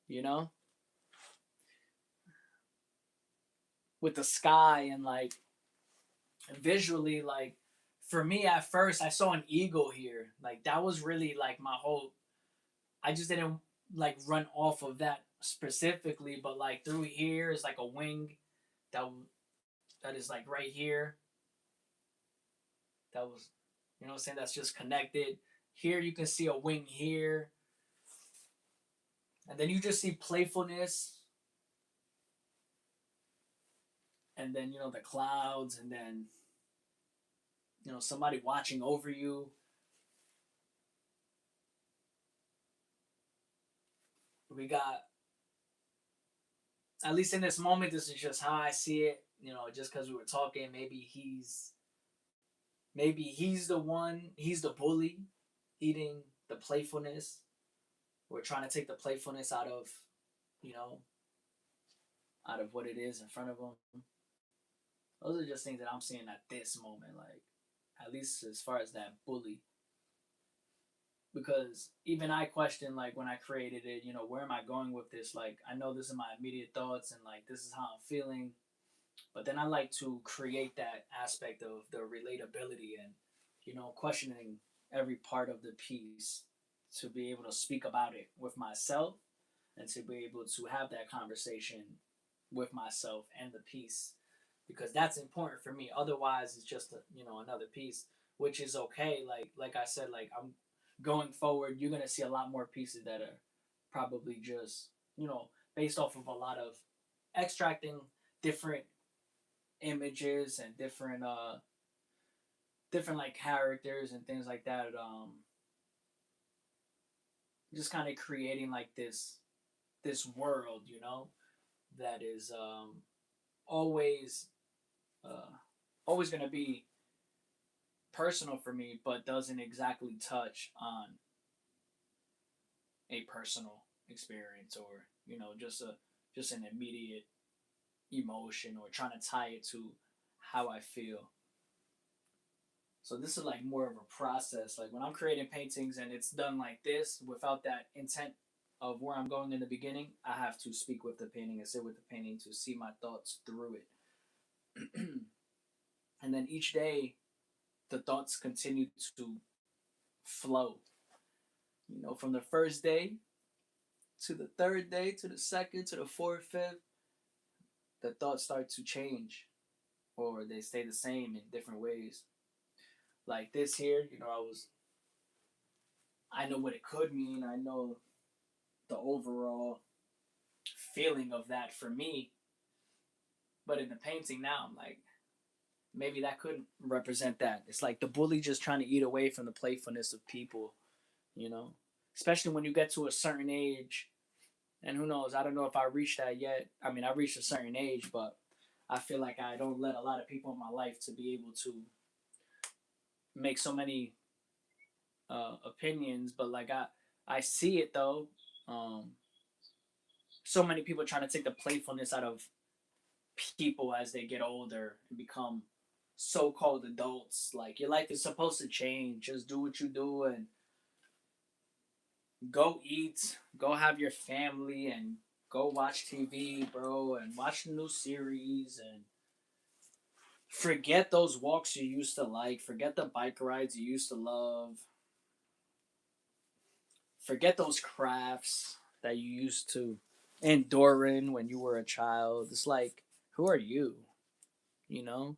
you know, with the sky and like visually, like for me at first I saw an eagle here, like that was really like my whole. I just didn't like run off of that specifically, but like through here is like a wing that that is like right here. That was, you know what I'm saying? That's just connected. Here you can see a wing here, and then you just see playfulness, and then you know the clouds, and then you know somebody watching over you. We got, at least in this moment, this is just how I see it. You know, just because we were talking, maybe he's the one, he's the bully, eating the playfulness. We're trying to take the playfulness out of, you know, out of what it is in front of him. Those are just things that I'm seeing at this moment, like at least as far as that bully. Because even I question, like when I created it, you know, where am I going with this? Like I know this is my immediate thoughts and like this is how I'm feeling, but then I like to create that aspect of the relatability and, you know, questioning every part of the piece to be able to speak about it with myself and to be able to have that conversation with myself and the piece, because that's important for me. Otherwise it's just a, you know, another piece, which is okay. Like I said, like I'm going forward, you're going to see a lot more pieces that are probably just, you know, based off of a lot of extracting different images and different like characters and things like that, just kind of creating like this world, you know, that is always uh always going to be personal for me, but doesn't exactly touch on a personal experience, or you know, just an immediate emotion, or trying to tie it to how I feel. So this is like more of a process. Like when I'm creating paintings and it's done like this without that intent of where I'm going in the beginning, I have to speak with the painting and sit with the painting to see my thoughts through it. And then each day the thoughts continue to flow. You know, from the first day to the third day to the second to the fourth, fifth, the thoughts start to change or they stay the same in different ways. Like this here, you know, I know what it could mean. I know the overall feeling of that for me. But in the painting now, I'm like, maybe that could represent that. It's like the bully just trying to eat away from the playfulness of people, you know? Especially when you get to a certain age. And who knows? I don't know if I reached that yet. I mean, I reached a certain age, but I feel like I don't let a lot of people in my life to be able to make so many opinions. But like I see it though. Um, so many people trying to take the playfulness out of people as they get older and become so-called adults. Like your life is supposed to change. Just do what you do and go eat, go have your family, and go watch TV, bro, and watch the new series and forget those walks you used to like. Forget the bike rides you used to love. Forget those crafts that you used to endure in when you were a child. It's like, who are you? You know?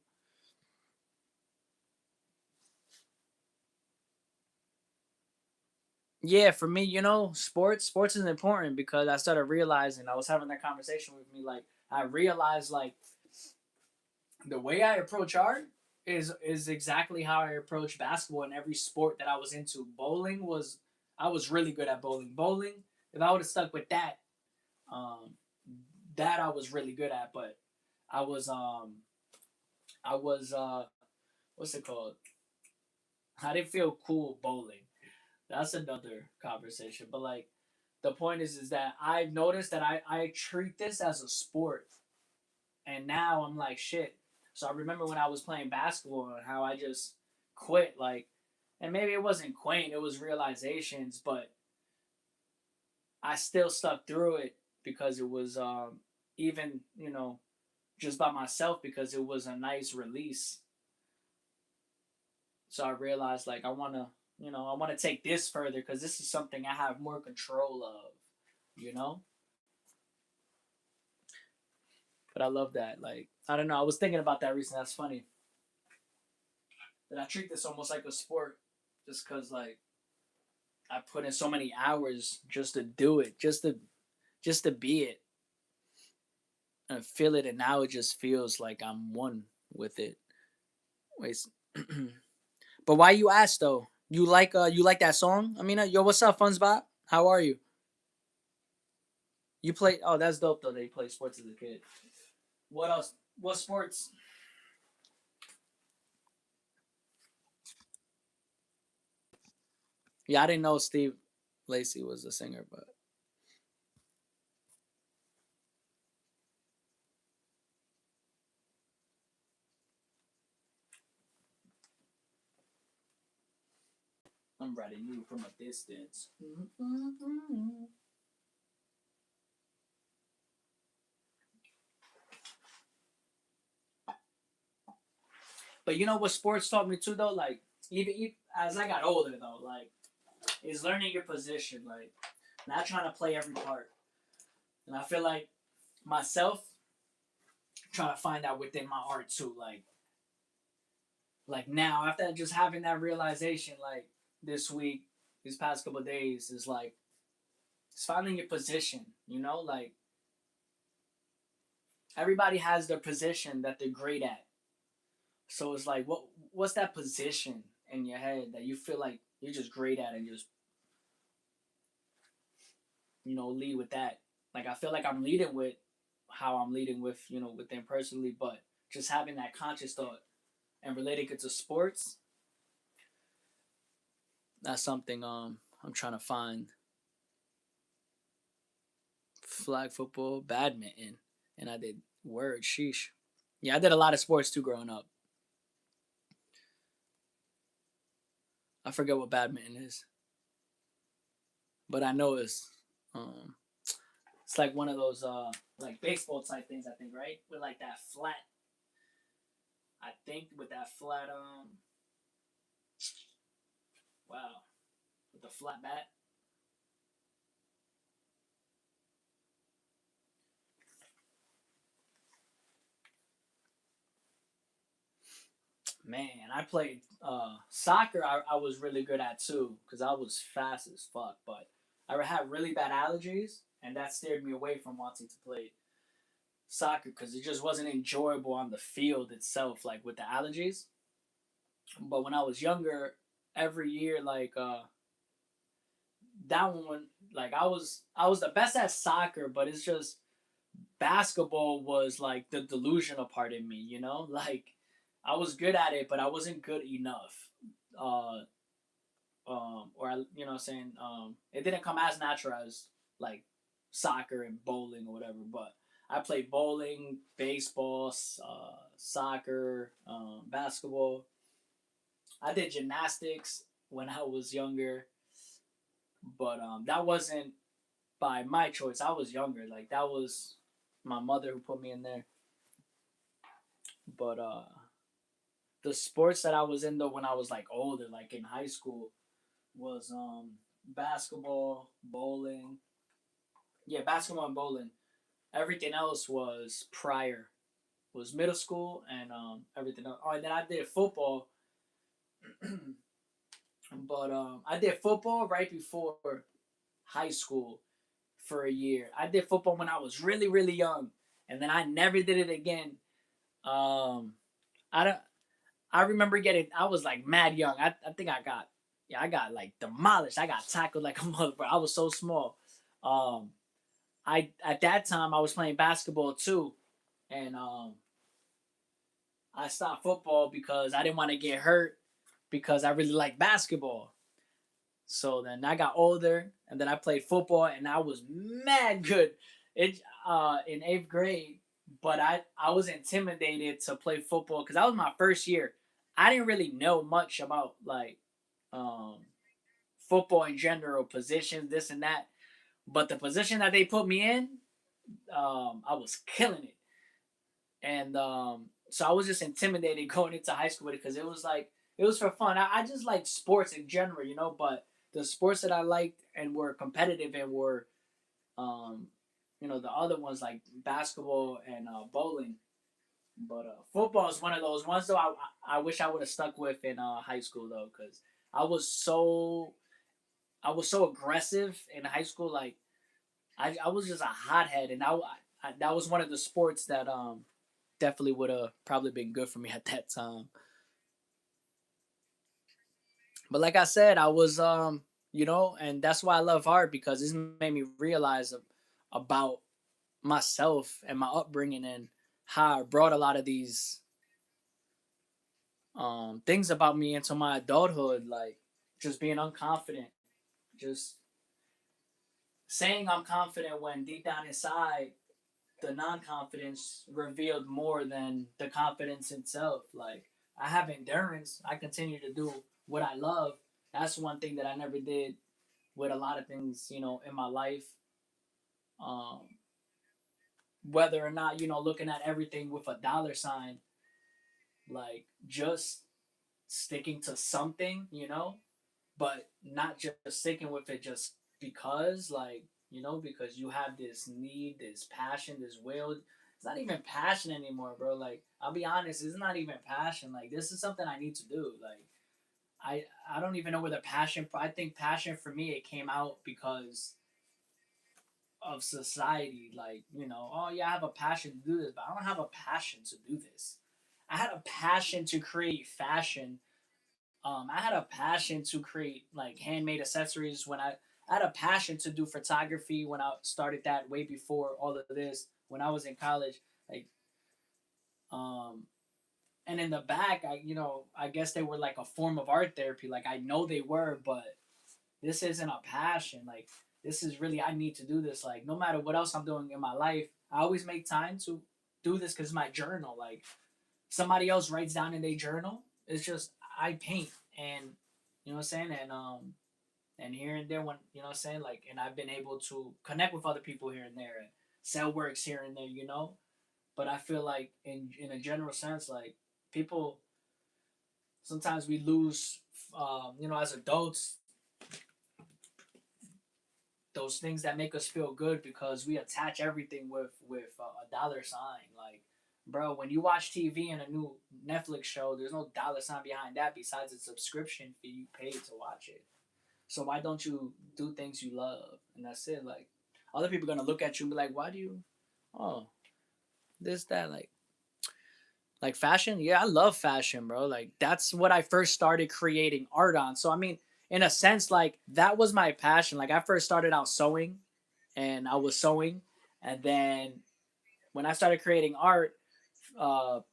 Yeah, for me, sports is important because I started realizing I was having that conversation with me. Like I realized like the way I approach art is exactly how I approach basketball in every sport that I was into. Bowling was I was really good at bowling. Bowling, if I would have stuck with that, um, that I was really good at. But I was I was what's it called? I didn't feel cool bowling. That's another conversation. But like the point is that I've noticed that I treat this as a sport, and now I'm like shit. So I remember when I was playing basketball and how I just quit, like, and maybe it wasn't quitting, it was realizations, but I still stuck through it because it was even just by myself because it was a nice release. So I realized like I want to take this further because this is something I have more control of, you know. But I love that. Like I don't know, I was thinking about that recently. That's funny that I treat this almost like a sport, just because like I put in so many hours just to do it, just to be it and feel it, and now it just feels like I'm one with it. Wait, but why you ask though? You like that song? I mean, yo, what's up, Funspot? How are you? You play? Oh, that's dope though. They play sports as a kid. What else? What sports? Yeah, I didn't know Steve Lacy was a singer, but I'm writing you from a distance. But you know what sports taught me too, though. Like even as I got older, though, like is learning your position, like not trying to play every part. And I feel like myself trying to find out within my art too, like now after just having that realization, like this week, these past couple of days, is like it's finding your position. Like everybody has their position that they're great at. So it's like, what's that position in your head that you feel like you're just great at, and just lead with that. Like I feel like I'm leading with how I'm leading with with them personally, but just having that conscious thought and relating it to sports, that's something I'm trying to find. Flag football, badminton, and I did word sheesh. Yeah, I did a lot of sports too growing up. I forget what badminton is, but I know it's like one of those like baseball type things. I think right with like that flat. I think with that flat wow, with the flat bat. Man, I played soccer. I was really good at too because I was fast as fuck. But I had really bad allergies, and that steered me away from wanting to play soccer because it just wasn't enjoyable on the field itself, like with the allergies. But when I was younger, every year, like that one, like I was the best at soccer, but it's just basketball was like the delusional part in me. Like I was good at it, but I wasn't good enough. Uh, or what I'm saying, it didn't come as natural as like soccer and bowling or whatever. But I played bowling, baseball, soccer, basketball. I did gymnastics when I was younger, but that wasn't by my choice. I was younger, like that was my mother who put me in there. But the sports that I was in though when I was like older, like in high school, was basketball, bowling. Yeah, basketball and bowling. Everything else was prior. Was middle school and everything else. Oh, and then I did football But I did football right before high school for a year. I did football when I was really really young, and then I never did it again. Um, I don't. I remember getting. I was like mad young. I think I got. Yeah, I got like demolished. I got tackled like a mother. I was so small. Um, I at that time I was playing basketball too, and I stopped football because I didn't want to get hurt because I really like basketball. So then I got older, and then I played football, and I was mad good. It in eighth grade, but I was intimidated to play football because that was my first year. I didn't really know much about like um, football in general, positions, this and that. But the position that they put me in, I was killing it, and so I was just intimidated going into high school with it because it was like it was for fun. I just like sports in general, you know. But the sports that I liked and were competitive and were, um, you know, the other ones like basketball and bowling. But football is one of those ones though. I wish I would have stuck with in high school though, because I was so I was so aggressive in high school. Like I was just a hothead, and that was one of the sports that definitely would have probably been good for me at that time. But like I said, I was you know, and that's why I love art because this made me realize about myself and my upbringing and how I brought a lot of these things about me into my adulthood, like just being unconfident, just saying I'm confident when deep down inside the non-confidence revealed more than the confidence itself. Like I have endurance. I continue to do what I love. That's one thing that I never did with a lot of things, you know, in my life. Um, whether or not, you know, looking at everything with a dollar sign, like just sticking to something, you know, but not just sticking with it just because, like, you know, because you have this need, this passion, this will. It's not even passion anymore, bro. Like, I'll be honest, it's not even passion. Like, this is something I need to do. Like, I don't even know where the passion. I think passion for me it came out because of society. Like, you know, oh yeah, I have a passion to do this, but I don't have a passion to do this. I had a passion to create fashion. I had a passion to create like handmade accessories I had a passion to do photography when I started that way before all of this when I was in college. Like, um, and in the back, I you know I guess they were like a form of art therapy. Like I know they were, but this isn't a passion. Like this is really I need to do this. Like no matter what else I'm doing in my life, I always make time to do this because my journal. Like somebody else writes down in their journal. It's just I paint and you know what I'm saying and here and there when you know what I'm saying like and I've been able to connect with other people here and there and sell works here and there you know but I feel like in a general sense like people sometimes we lose you know as adults those things that make us feel good because we attach everything with a dollar sign. Like, bro, when you watch TV and a new Netflix show, there's no dollar sign behind that besides a subscription fee you paid to watch it. So why don't you do things you love? And that's it. Like, other people are gonna look at you and be like, why do you? Oh, this that like fashion. Yeah, I love fashion, bro. Like that's what I first started creating art on. So I mean, in a sense, like that was my passion. Like I first started out sewing and I was sewing. And then when I started creating art,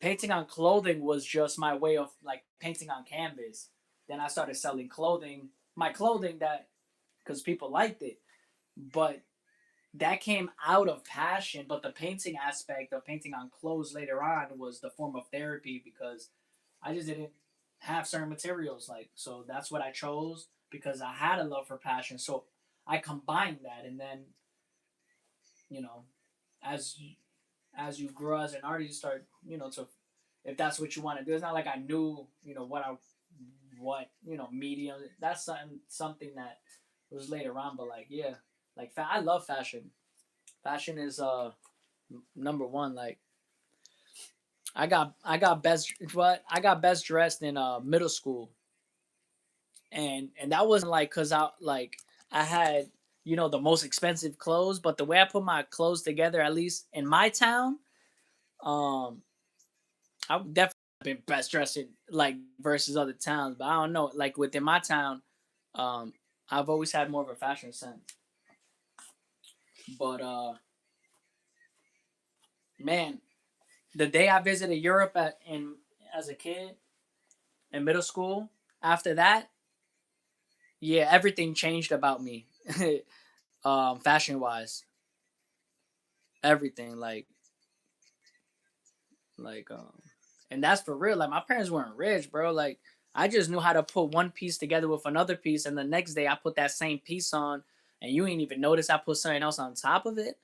painting on clothing was just my way of like painting on canvas. Then I started selling my clothing that because people liked it, but that came out of passion. But the painting aspect of painting on clothes later on was the form of therapy because I just didn't have certain materials like so that's what I chose because I had a love for passion. So I combined that and then you know as as you grow as an artist, you start, you know, to if that's what you want to do. It's not like I knew, you know, what you know medium. That's something that was later on, but like yeah, like I love fashion. Fashion is number one. Like I got best what I got best dressed in middle school. and that wasn't like because I had the most expensive clothes, but the way I put my clothes together, at least in my town, um, I would definitely been best dressing like versus other towns, but I don't know. Like within my town, um, I've always had more of a fashion sense. But man, the day I visited Europe as a kid in middle school, after that, yeah, everything changed about me, fashion wise, everything like and that's for real. Like my parents weren't rich, bro. Like I just knew how to put one piece together with another piece, and the next day I put that same piece on, and you ain't even notice I put something else on top of it.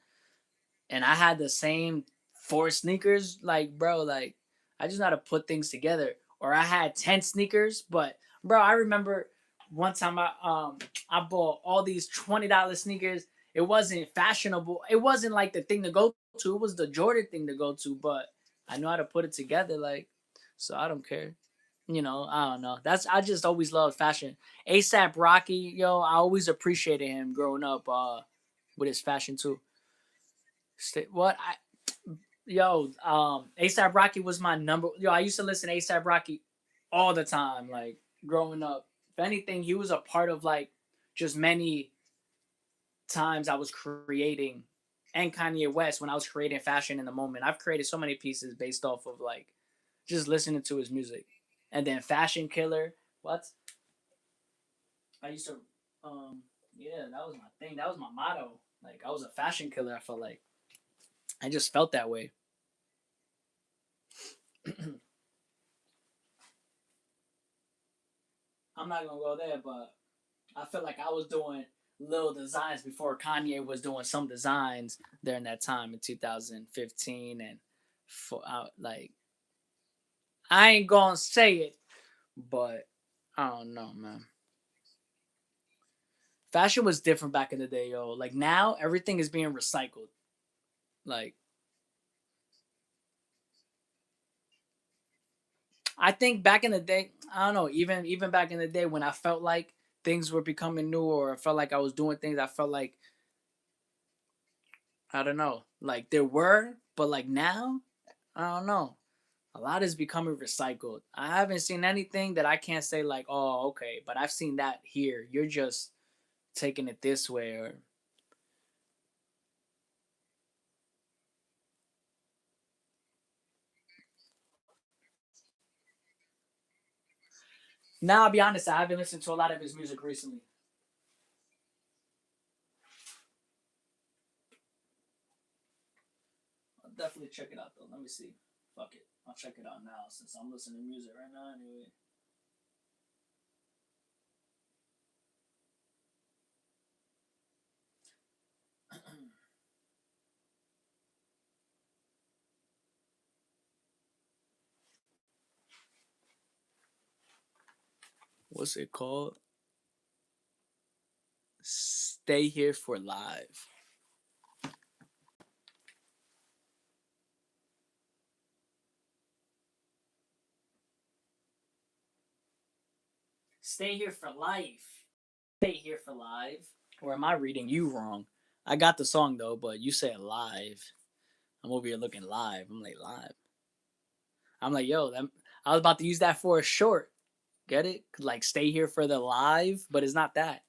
And I had the same four sneakers, like bro, like I just know how to put things together. Or I had 10 sneakers, but bro, I remember one time I bought all these $20 sneakers. It wasn't fashionable. It wasn't like the thing to go to. It was the Jordan thing to go to, but I know how to put it together, like so I don't care. I don't know. I just always loved fashion. ASAP Rocky, yo, I always appreciated him growing up with his fashion too. What I Yo, ASAP Rocky was my number. Yo, I used to listen to ASAP Rocky all the time, like growing up. If anything, he was a part of like just many times I was creating, and Kanye West when I was creating fashion in the moment. I've created so many pieces based off of like just listening to his music. And then Fashion Killer. What? I used to, yeah, that was my thing. That was my motto. Like I was a fashion killer. I felt like I just felt that way. I'm not gonna go there, but I felt like I was doing little designs before Kanye was doing some designs during that time in 2015, and like I ain't gonna say it, but I don't know, man. Fashion was different back in the day, yo. Like now, everything is being recycled. Like I think back in the day, I don't know, even back in the day when I felt like things were becoming new, or I felt like I was doing things, I felt like I don't know, like there were, but like now, I don't know. A lot is becoming recycled. I haven't seen anything that I can't say like, oh, okay, but I've seen that here. You're just taking it this way. Or now, I'll be honest, I haven't listened to a lot of his music recently. I'll definitely check it out though. Let me see. Fuck it, I'll check it out now since I'm listening to music right now. Anyway, what's it called? Stay here for live. Stay here for life. Stay here for live. Or am I reading you wrong? I got the song though, but you said live. I'm over here looking live. I'm like live. I'm like, yo, I was about to use that for a short. Get it? Like stay here for the live, but it's not that.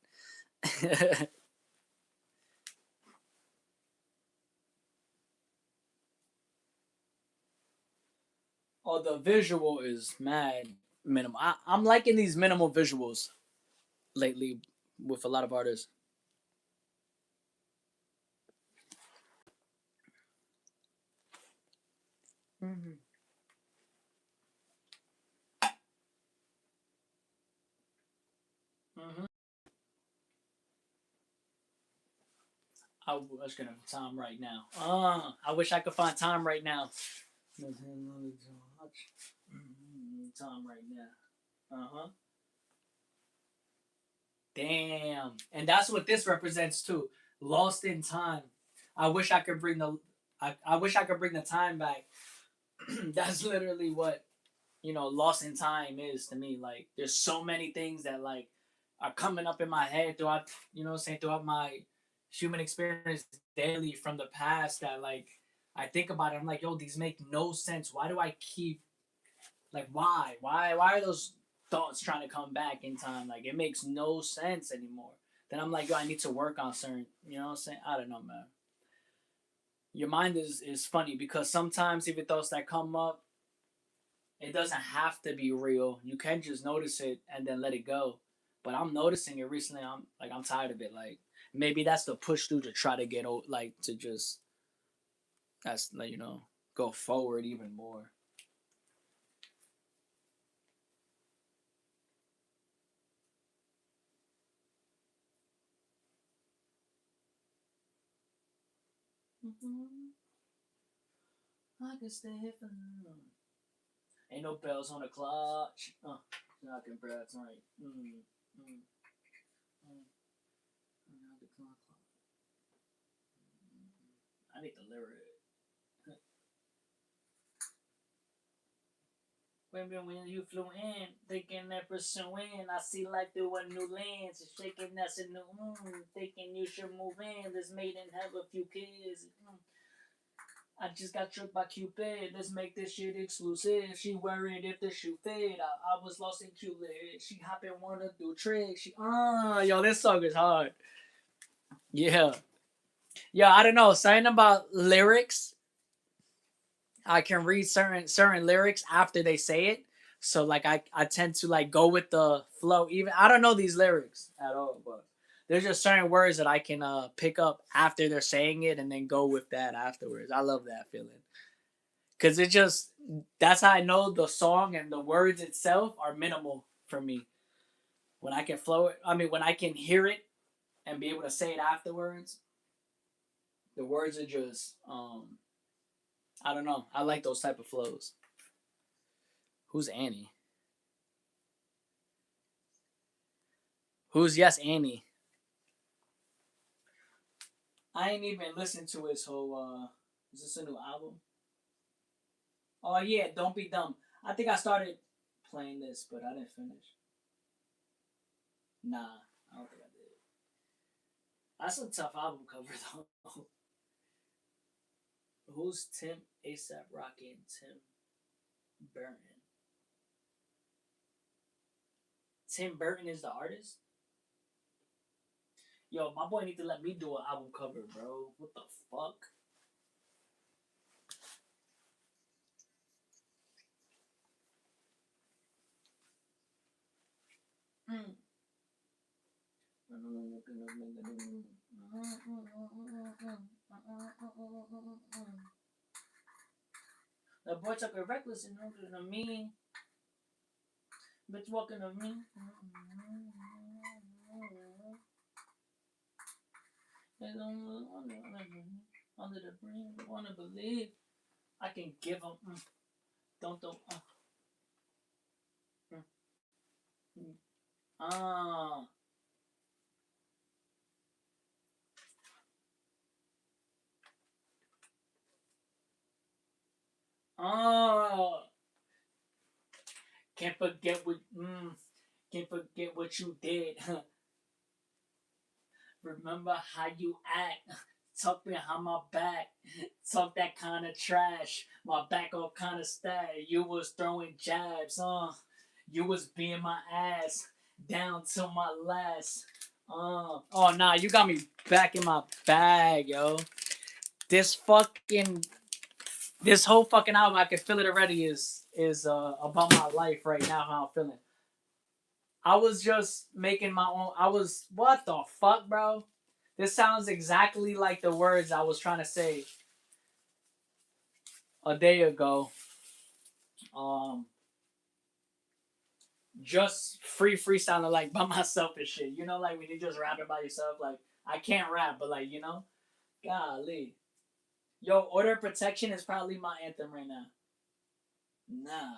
Oh, the visual is mad minimal. I'm liking these minimal visuals lately with a lot of artists. Mm-hmm. Mm-hmm. I was gonna time right now. I wish I could find time right now. Time right now. Uh huh. Damn. And that's what this represents too. Lost in time. I wish I could bring the I wish I could bring the time back. That's literally what, lost in time is to me. Like there's so many things that like are coming up in my head throughout, you know what I'm saying, throughout my human experience daily from the past that like I think about it. I'm like, yo, these make no sense. Why do I keep like why are those thoughts trying to come back in time? Like it makes no sense anymore. Then I'm like, yo, I need to work on certain, you know what I'm saying? I don't know, man. Your mind is funny because sometimes even thoughts that come up, it doesn't have to be real. You can just notice it and then let it go. But I'm noticing it recently. I'm tired of it. Like maybe that's the push through to try to get like to just that's like go forward even more. I can stay here for long. Ain't no bells on the clock. Knocking breaths right. I need the lyric. When you flew in, thinking that pursuing, I see life through a new lens, shaking that's a new thinking you should move in. This maiden have a few kids. I just got tricked by Cupid. Let's make this shit exclusive. She worried if the shoe fit. I was lost in Cupid. She hopping wanna do tricks. Yo, this song is hard. Yeah. Yeah, I don't know. Something about lyrics. I can read certain lyrics after they say it. So like I tend to like go with the flow. Even I don't know these lyrics at all, but there's just certain words that I can pick up after they're saying it and then go with that afterwards. I love that feeling. Cause it just that's how I know the song and the words itself are minimal for me. When I can flow it, I mean when I can hear it and be able to say it afterwards, the words are just I don't know. I like those type of flows. Who's Annie? Who's Yes Annie? I ain't even listened to his whole is this a new album? Oh yeah, Don't Be Dumb. I think I started playing this, but I didn't finish. Nah, I don't think I did. That's a tough album cover though. Who's Tim ASAP Rocky and Tim Burton? Tim Burton is the artist? Yo, my boy need to let me do an album cover, bro. What the fuck? Mm. The boy took a reckless and looking at me. Bitch walking at me. Under the brim, wanna believe I can give them. Don't. Ah. Oh. Can't forget what. Can't forget what you did. Remember how you act. Talk behind my back. Talk that kind of trash. My back all kind of stat. You was throwing jabs. You was being my ass down to my last. Oh nah, you got me back in my bag, yo. This fucking this whole fucking album, I can feel it already. Is about my life right now. How I'm feeling. I was just making my own. I was what the fuck, bro? This sounds exactly like the words I was trying to say a day ago. Um, just freestyling like by myself and shit. You know, like when you just rapping by yourself. Like I can't rap, but like golly, yo, Order of Protection is probably my anthem right now. Nah,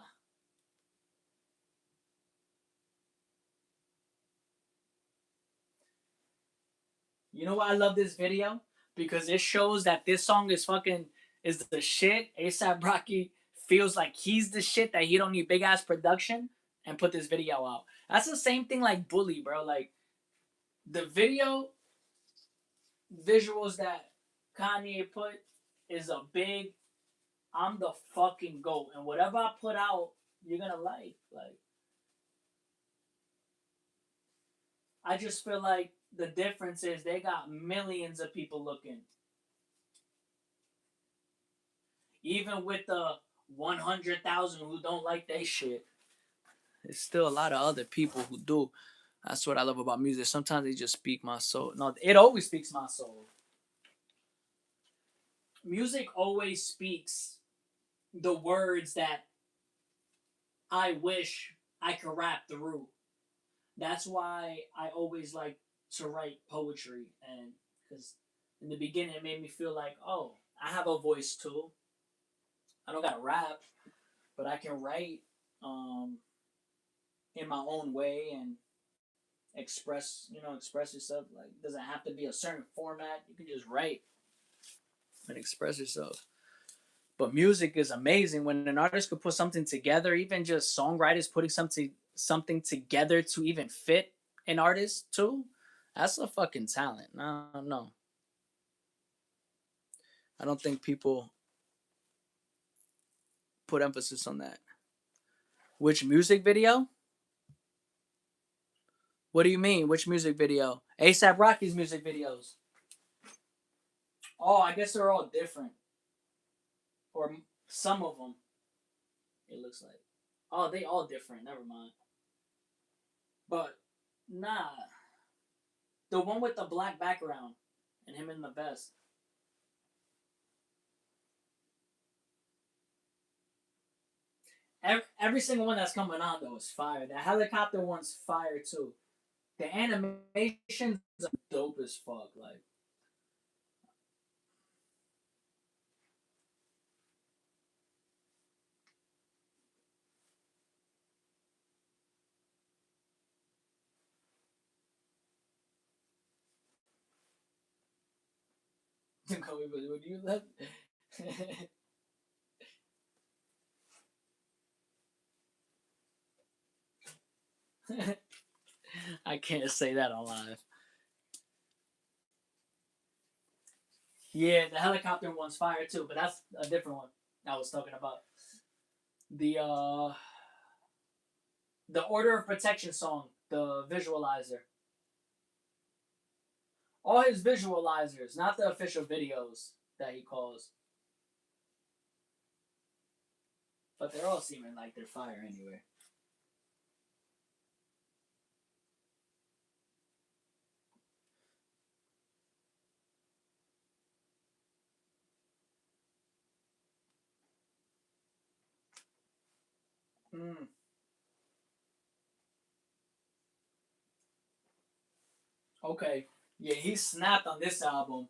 you know why I love this video? Because it shows that this song is fucking is the shit. ASAP Rocky feels like he's the shit that he don't need big ass production, and put this video out. That's the same thing like Bully, bro. Like the video visuals that Kanye put is a big I'm the fucking GOAT. And whatever I put out, you're gonna like. Like I just feel like the difference is they got millions of people looking. Even with the 100,000 who don't like they shit, there's still a lot of other people who do. That's what I love about music. Sometimes they just speak my soul. No, it always speaks my soul. Music always speaks the words that I wish I could rap through. That's why I always like to write poetry, and because in the beginning it made me feel like, oh, I have a voice too. I don't got to rap, but I can write in my own way and express yourself. Like, it doesn't have to be a certain format. You can just write and express yourself. But music is amazing when an artist could put something together. Even just songwriters putting something together to even fit an artist too. That's a fucking talent. I don't know. I don't think people put emphasis on that. Which music video? What do you mean? Which music video? ASAP Rocky's music videos. Oh, I guess they're all different. Or some of them, it looks like. Oh, they all different. Never mind. But, nah. The one with the black background and him in the vest. Every single one that's coming on, though, is fire. The helicopter one's fire, too. The animations are dope as fuck. Like, would you let? I can't say that on live. Yeah, the helicopter one's fire too, but that's a different one I was talking about. The the Order of Protection song, the visualizer. All his visualizers, not the official videos that he calls. But they're all seeming like they're fire anyway. Mm. Okay. Yeah, he snapped on this album.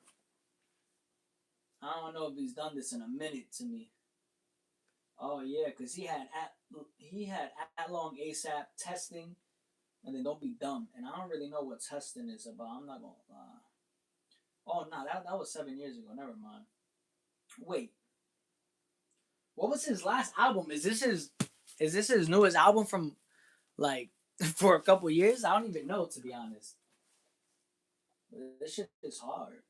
I don't know if he's done this in a minute to me. Oh yeah, because he had at long ASAP testing, and then don't be dumb. And I don't really know what testing is about. I'm not gonna lie. Oh no, that was 7 years ago. Never mind. Wait, what was his last album? Is this his newest album from like for a couple years? I don't even know, to be honest. This shit is hard.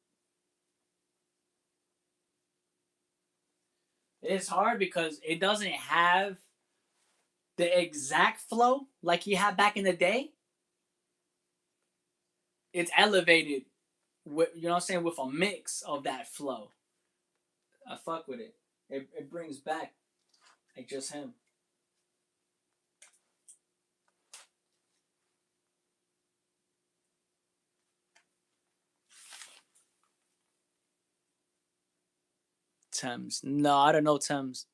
It's hard because it doesn't have the exact flow like he had back in the day. It's elevated with, you know what I'm saying, with a mix of that flow. I fuck with it. It brings back like just him. Thames. No, I don't know Thames.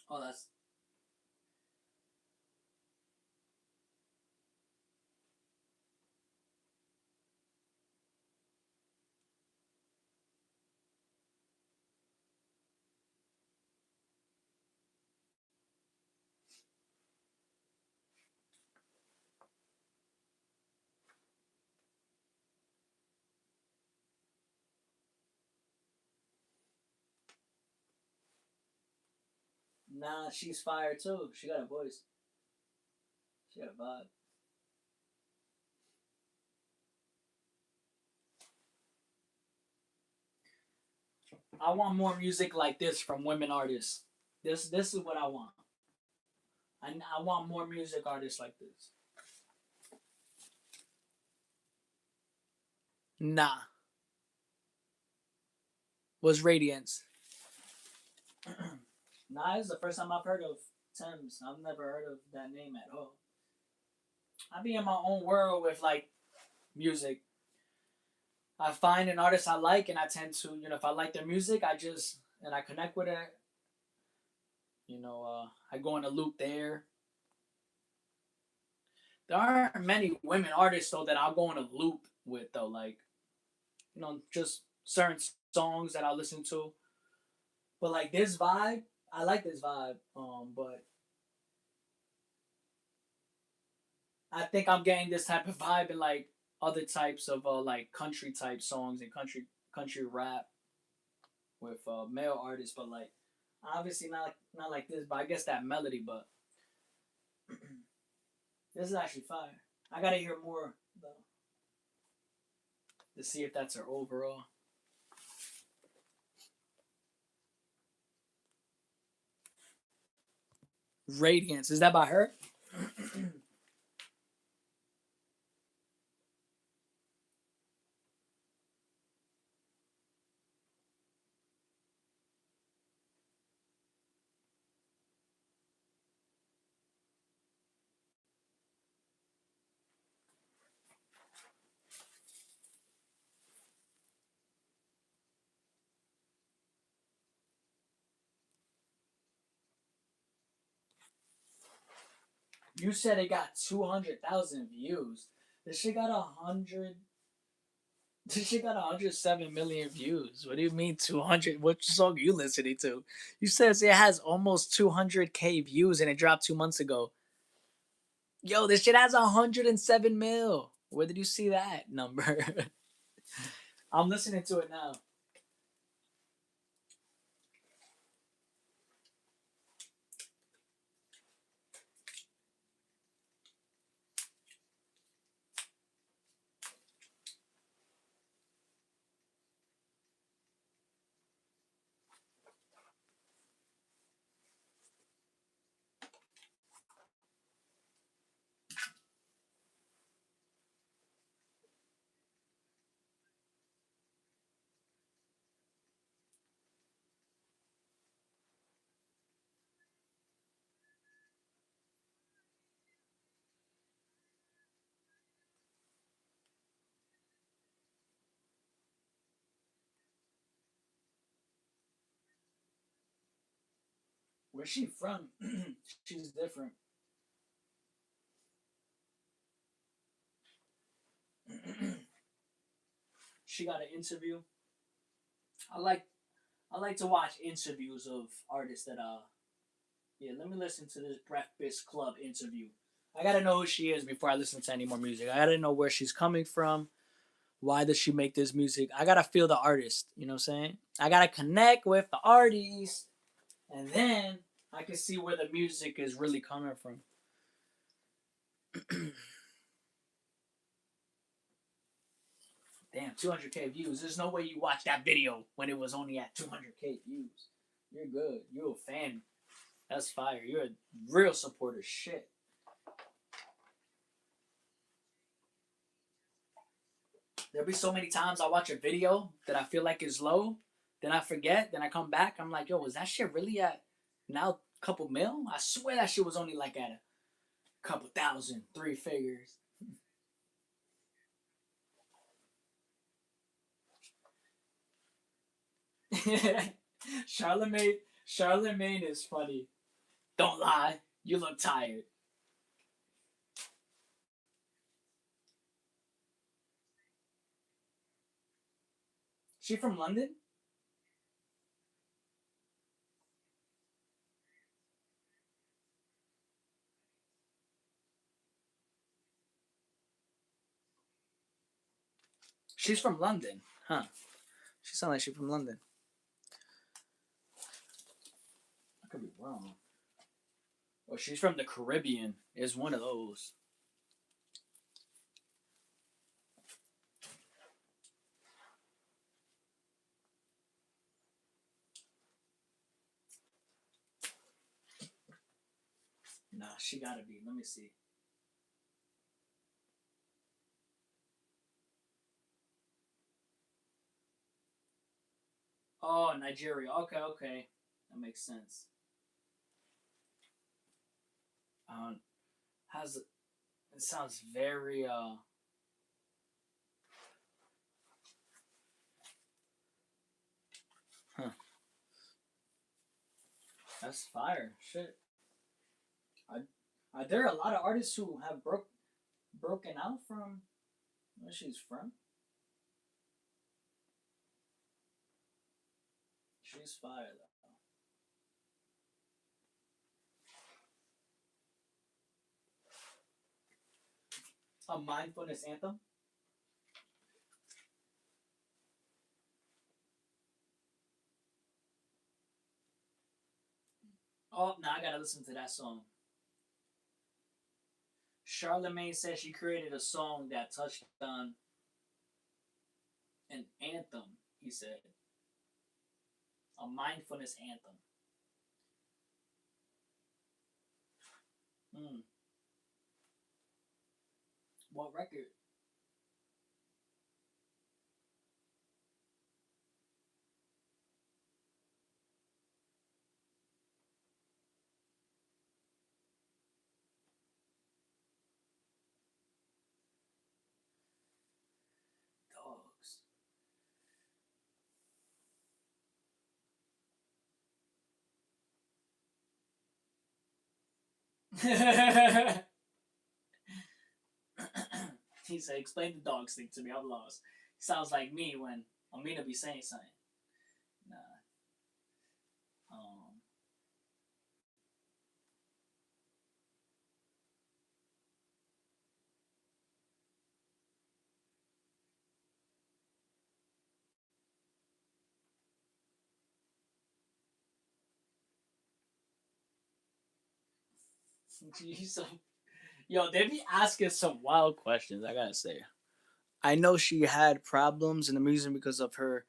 Oh, that's Nah, she's fire too. She got a voice. She got a vibe. I want more music like this from women artists. This is what I want. I want more music artists like this. Nah, was Radiance. Nah, this is the first time I've heard of Thames. I've never heard of that name at all. I be in my own world with like music. I find an artist I like, and I tend to, if I like their music, I connect with it. I go in a loop there. There aren't many women artists though that I'll go in a loop with though. Like, just certain songs that I listen to. But like this vibe, I like this vibe. But I think I'm getting this type of vibe in like other types of like country type songs and country rap with male artists. But like obviously not like this. But I guess that melody. But this is actually fire. I gotta hear more though to see if that's her overall. Radiance, is that by her? You said it got 200,000 views. This shit got 100. This shit got 107 million views. What do you mean 200? What song are you listening to? You said it has almost 200K views and it dropped 2 months ago. Yo, this shit has 107 mil. Where did you see that number? I'm listening to it now. Where's she from? She's different. She got an interview. I like I like to watch interviews of artists that yeah, let me listen to this Breakfast Club interview. I gotta know who she is before I listen to any more music. I gotta know where she's coming from. Why does she make this music? I gotta feel the artist. You know what I'm saying? I gotta connect with the artist, and then I can see where the music is really coming from. Damn, 200K views. There's no way you watched that video when it was only at 200K views. You're good. You're a fan. That's fire. You're a real supporter. Shit. There'll be so many times I watch a video that I feel like is low, then I forget, then I come back. I'm like, yo, was that shit really at now couple mil? I swear that shit was only like at a couple thousand, three figures. Charlemagne, Charlemagne is funny. Don't lie, you look tired. She from London? She's from London, huh? She sounds like she's from London. I could be wrong. Well, she's from the Caribbean. Is one of those. Nah, she gotta be. Let me see. Oh, Nigeria. Okay, okay, that makes sense. Um, has it sounds very huh. That's fire. Shit. Are there a lot of artists who have broken out from where she's from? She's fire though. A mindfulness anthem. Oh, now I gotta listen to that song. Charlemagne said she created a song that touched on an anthem. He said a mindfulness anthem. Hmm. What record? Dogs. He said, "Explain the dog thing to me. I'm lost." Sounds like me when Amina be saying something. Nah. Um. So, yo, they be asking some wild questions. I gotta say. I know she had problems in the music because of her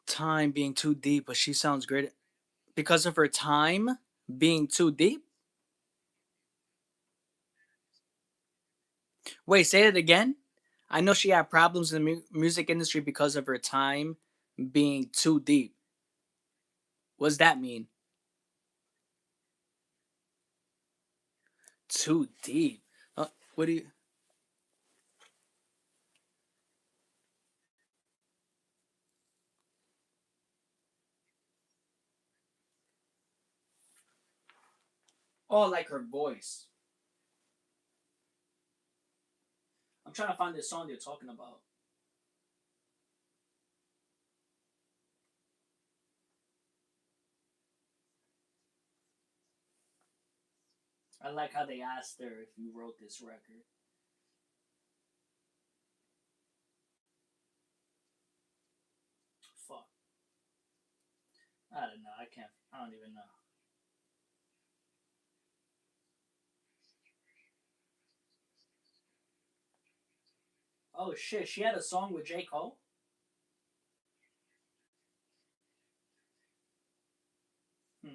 time being too deep, but she sounds great because of her time being too deep. Wait, say it again. I know she had problems in the music industry because of her time being too deep. What does that mean? Too deep. What do you? Oh, like her voice. I'm trying to find the song they're talking about. I like how they asked her if you wrote this record. Fuck. I don't know. I can't. I don't even know. Oh shit, she had a song with J. Cole? Hmm.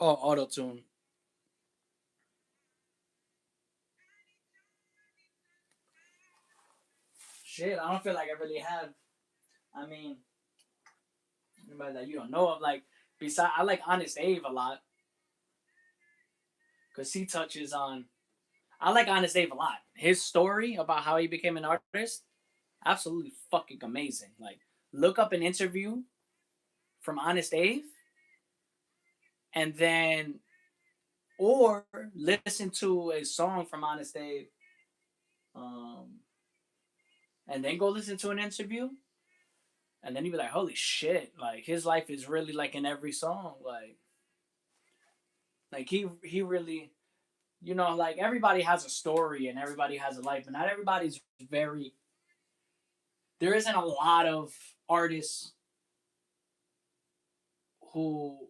Oh, auto tune. Shit, I don't feel like I really have. I mean, anybody that you don't know of, like, besides, I like Honest Ave a lot because he touches on. I like Honest Dave a lot. His story about how he became an artist, absolutely fucking amazing. Like, look up an interview from Honest Dave, and then or listen to a song from Honest Dave, um, and then go listen to an interview, and then you'd be like, holy shit! Like his life is really like in every song. Like he really, like everybody has a story and everybody has a life, but not everybody's very. There isn't a lot of artists who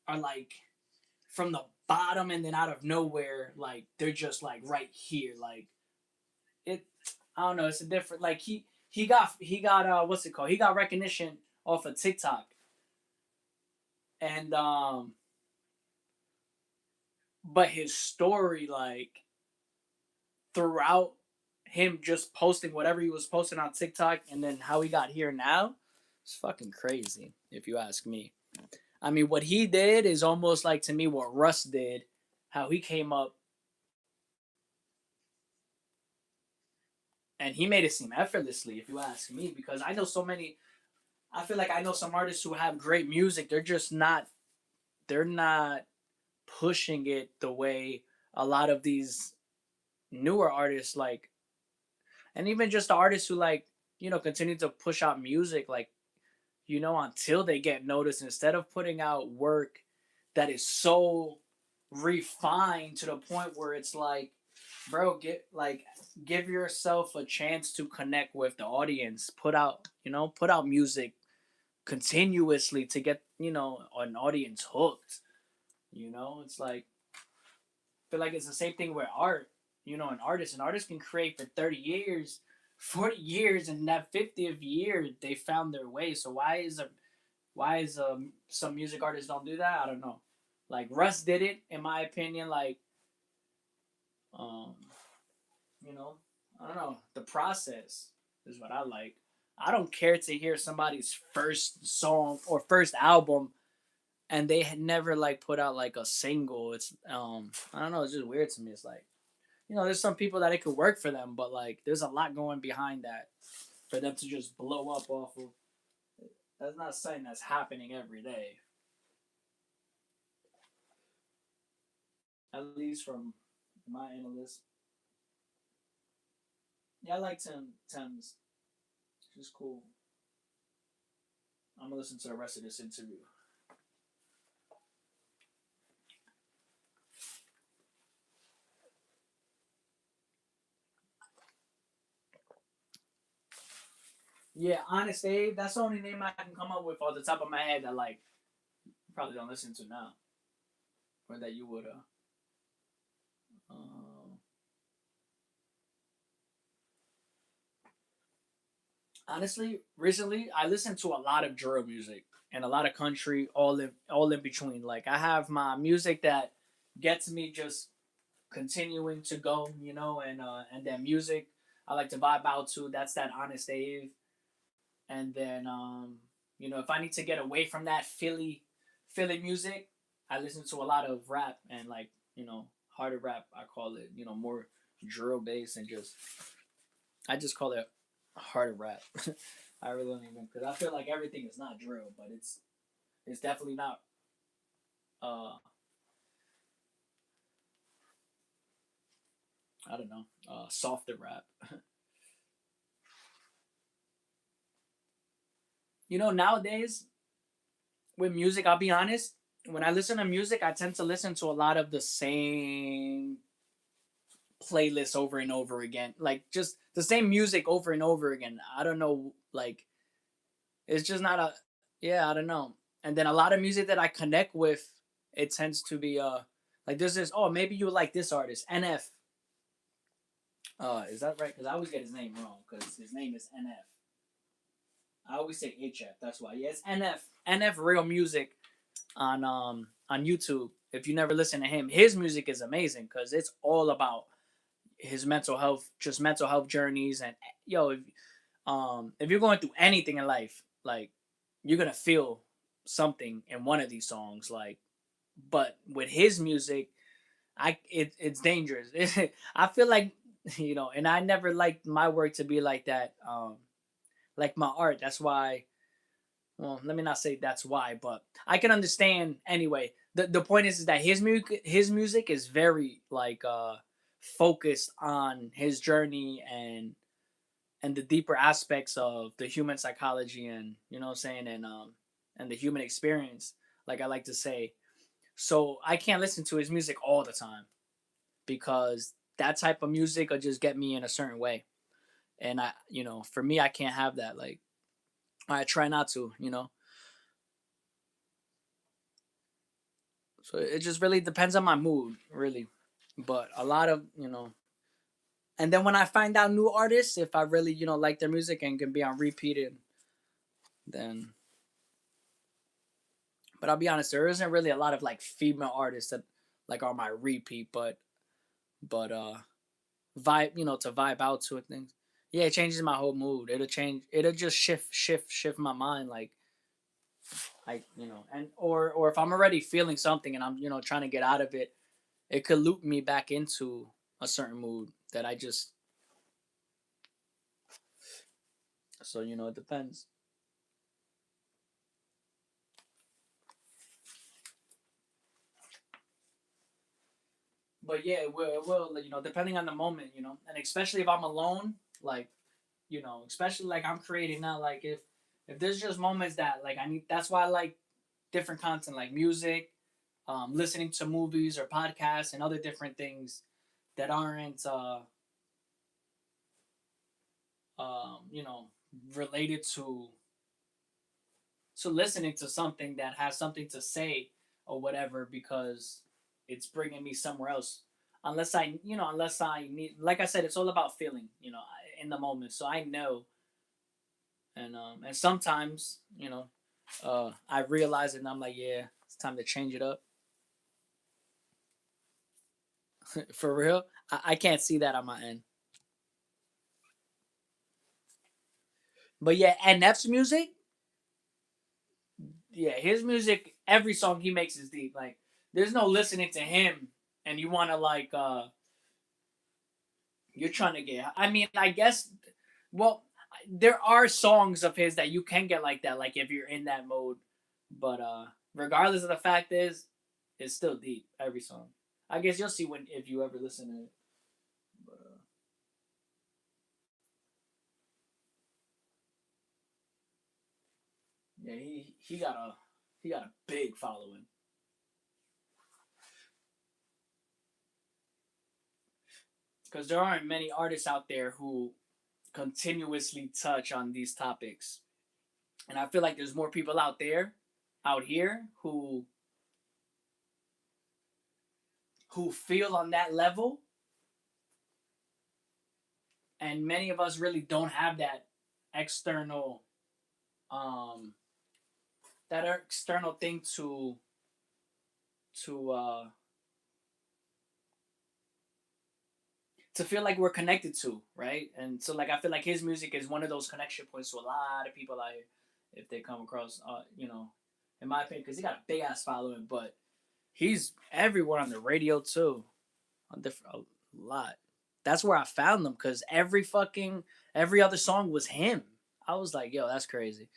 are like from the bottom and then out of nowhere, like they're just like right here. Like it, I don't know. It's a different. Like he got what's it called? He got recognition off of TikTok, and but his story like throughout him just posting whatever he was posting on TikTok, and then how he got here now, it's fucking crazy if you ask me. I mean, what he did is almost like to me what Russ did, how he came up and he made it seem effortlessly, if you ask me, because I know so many. I feel like I know some artists who have great music. They're just not. They're not pushing it the way a lot of these newer artists like, and even just the artists who like continue to push out music like until they get noticed instead of putting out work that is so refined to the point where it's like, bro, give yourself a chance to connect with the audience. Put out music continuously to get an audience hooked. It's like, I feel like it's the same thing with art. An artist can create for 30 years, 40 years, and that 50th year they found their way. So why is some music artists don't do that? I don't know. Like Russ did it, in my opinion. Like, um, you know, I don't know. The process is what I like. I don't care to hear somebody's first song or first album and they had never like put out like a single. It's I don't know, it's just weird to me. It's like, there's some people that it could work for them, but like there's a lot going behind that for them to just blow up off of. That's not something that's happening every day. At least from my analyst. Yeah, I like Thames. She's cool. I'm gonna listen to the rest of this interview. Yeah, Honest Abe. That's the only name I can come up with off the top of my head that like probably don't listen to now, or that you would. Uh, Honestly, recently I listened to a lot of drill music and a lot of country, all in between. Like I have my music that gets me just continuing to go, and then music I like to vibe out to. That's that Honest Dave, and then if I need to get away from that Philly music, I listen to a lot of rap and like harder rap. I call it more drill bass and I just call it harder rap. I really don't even because I feel like everything is not drill, but it's definitely not. Uh, I don't know. Softer rap. Nowadays with music, I'll be honest. When I listen to music, I tend to listen to a lot of the same playlists over and over again. Like just the same music over and over again. I don't know. Like it's just not a. Yeah, I don't know. And then a lot of music that I connect with, it tends to be like there's this. Oh, maybe you like this artist, NF. Is that right? Because I always get his name wrong. Because his name is NF. I always say HF. That's why. Yeah, it's NF. NF Real Music on YouTube. If you never listen to him, his music is amazing because it's all about his mental health, just mental health journeys, and yo, if you're going through anything in life, like you're gonna feel something in one of these songs, like. But with his music, it's dangerous. I feel like and I never liked my work to be like that. Like my art. That's why. Well, let me not say that's why, but I can understand anyway. The point is that his music is very like focused on his journey and the deeper aspects of the human psychology, and what I'm saying, and the human experience, like I like to say. So I can't listen to his music all the time because that type of music will just get me in a certain way. And for me, I can't have that. Like, I try not to. So it just really depends on my mood, really. But a lot of. And then when I find out new artists, if I really like their music and can be on repeated, then. But I'll be honest, there isn't really a lot of like female artists that like are my repeat, but vibe, to vibe out to it things. Yeah, it changes my whole mood. It'll change. It'll just shift my mind. And or if I'm already feeling something and I'm trying to get out of it, it could loop me back into a certain mood that I just. So it depends. But yeah, it will depending on the moment, and especially if I'm alone, like especially like I'm creating now, like if there's just moments that like I need. That's why I like different content like music, listening to movies or podcasts and other different things that aren't um, you know related to listening to something that has something to say or whatever, because it's bringing me somewhere else. Unless I need, like I said, it's all about feeling, in the moment. So I know, and sometimes, I realize it and I'm like, yeah, it's time to change it up. For real, I can't see that on my end. But yeah, and Neff's music, yeah, his music, every song he makes is deep. Like, there's no listening to him and you want to like you're trying to get. I mean, I guess. Well, there are songs of his that you can get like that, like if you're in that mode. But regardless of the fact is, it's still deep. Every song. I guess you'll see when if you ever listen to it. But yeah, he got a big following because there aren't many artists out there who continuously touch on these topics, and I feel like there's more people out here who feel on that level, and many of us really don't have external um that external thing to to feel like we're connected to, right? And so like I feel like his music is one of those connection points to a lot of people out here if they come across in my opinion, because he got a big ass following, but he's everywhere on the radio too, on different a lot. That's where I found them because every other song was him. I was like, yo, that's crazy.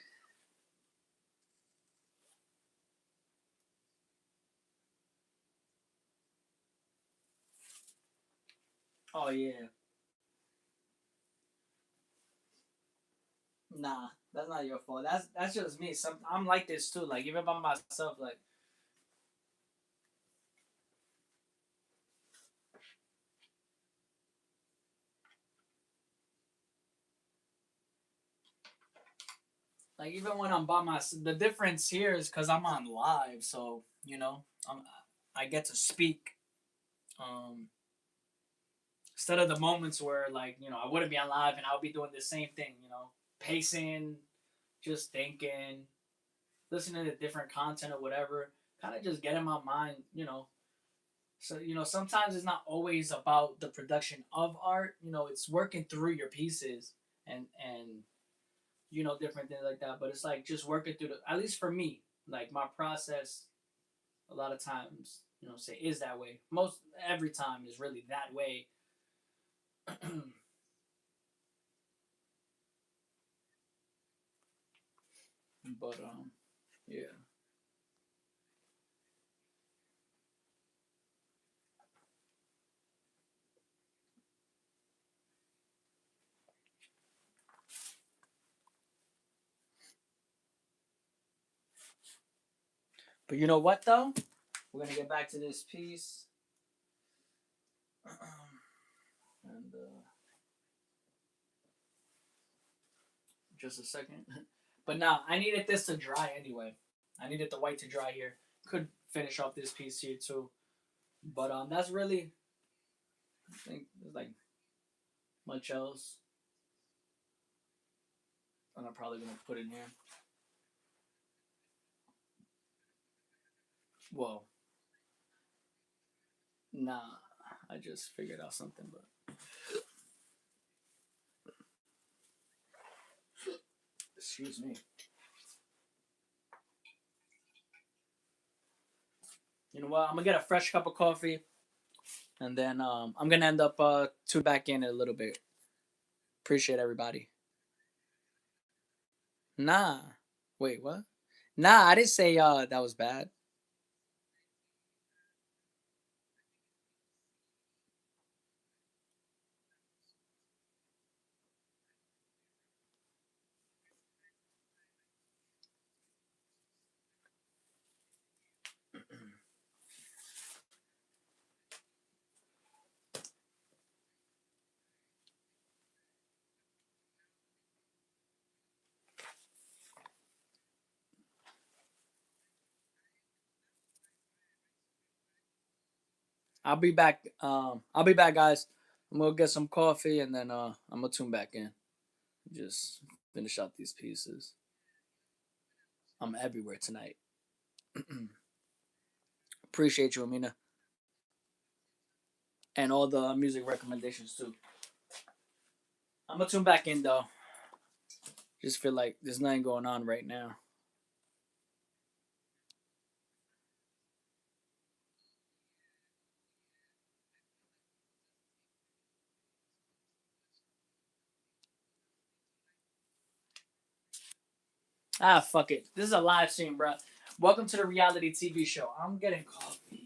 Oh yeah. Nah, that's not your fault. That's just me. I'm like this too. Like even by myself, like even when I'm by myself, the difference here is because I'm on live, so I get to speak. Um, Instead of the moments where like I wouldn't be on live and I'll be doing the same thing, pacing, just thinking, listening to different content or whatever, kind of just get in my mind. So sometimes it's not always about the production of art. It's working through your pieces and different things like that. But it's like just working through at least for me, like my process. A lot of times say is that way. Most every time is really that way. But yeah. But you know what though? We're gonna get back to this piece. And just a second. But now I needed this to dry anyway. I needed the white to dry here. Could finish off this piece here too. But that's really I think there's like much else. And I'm probably gonna put in here. Whoa. Nah. I just figured out something, but excuse me. You know what? I'm gonna get a fresh cup of coffee, and then I'm gonna end up two back in a little bit. Appreciate everybody. Nah. Wait, what? Nah, I didn't say that was bad. I'll be back, guys. I'm gonna get some coffee and then I'm gonna tune back in. Just finish out these pieces. I'm everywhere tonight. Appreciate you, Amina, and all the music recommendations too. I'm gonna tune back in though. Just feel like there's nothing going on right now. Ah, fuck it. This is a live stream, bro. Welcome to the reality TV show. I'm getting coffee.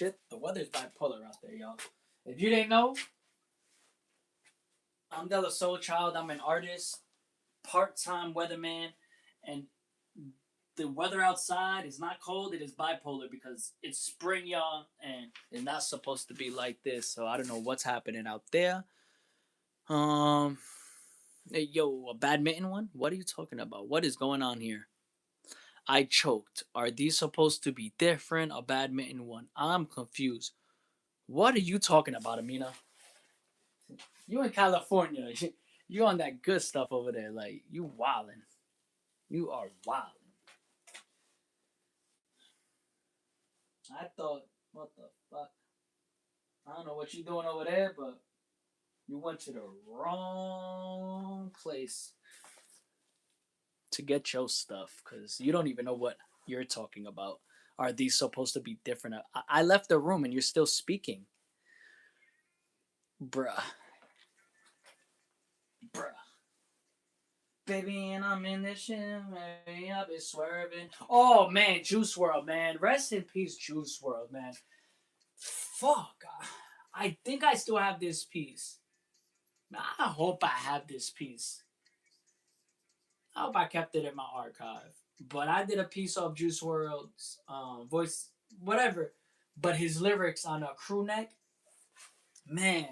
shit. The weather's bipolar out there, y'all. If you didn't know, I'm Della Soul Child. I'm an artist, part-time weatherman, and the weather outside is not cold. It is bipolar because it's spring, y'all, and it's not supposed to be like this. So I don't know what's happening out there. Um, Hey, yo, a badminton one? What are you talking about? What is going on here? I choked. Are these supposed to be different? A badminton one? I'm confused. What are you talking about, Amina? You in California. You on that good stuff over there. Like, you wildin'. You are wildin'. I thought, what the fuck? I don't know what you doing over there, but you went to the wrong place to get your stuff because you don't even know what you're talking about. Are these supposed to be different? I left the room and you're still speaking. Bruh. Bruh. Baby, and I'm in this shit, baby, I've been swerving. Oh, man, Juice WRLD, man. Rest in peace, Juice WRLD, man. Fuck. I think I still have this piece. I hope I have this piece. I hope I kept it in my archive. But I did a piece of Juice WRLD's voice, whatever. But his lyrics on a crew neck, man,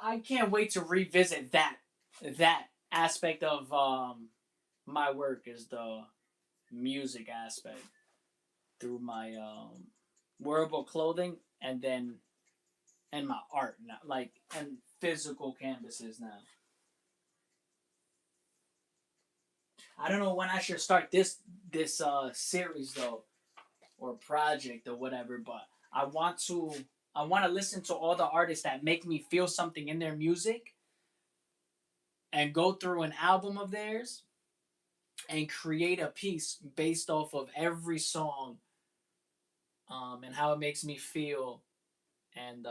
I can't wait to revisit that aspect of my work is the music aspect through my wearable clothing and my art now, like and physical canvases now. I don't know when I should start this series though or project or whatever, but I want to I want to listen to all the artists that make me feel something in their music and go through an album of theirs and create a piece based off of every song and how it makes me feel and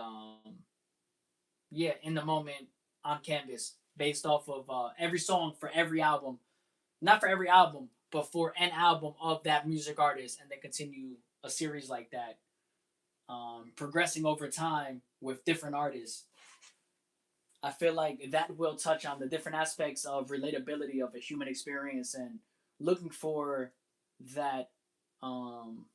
yeah in the moment on canvas based off of every song for every album, not for every album but for an album of that music artist, and then continue a series like that, progressing over time with different artists. I feel like that will touch on the different aspects of relatability of a human experience and looking for that um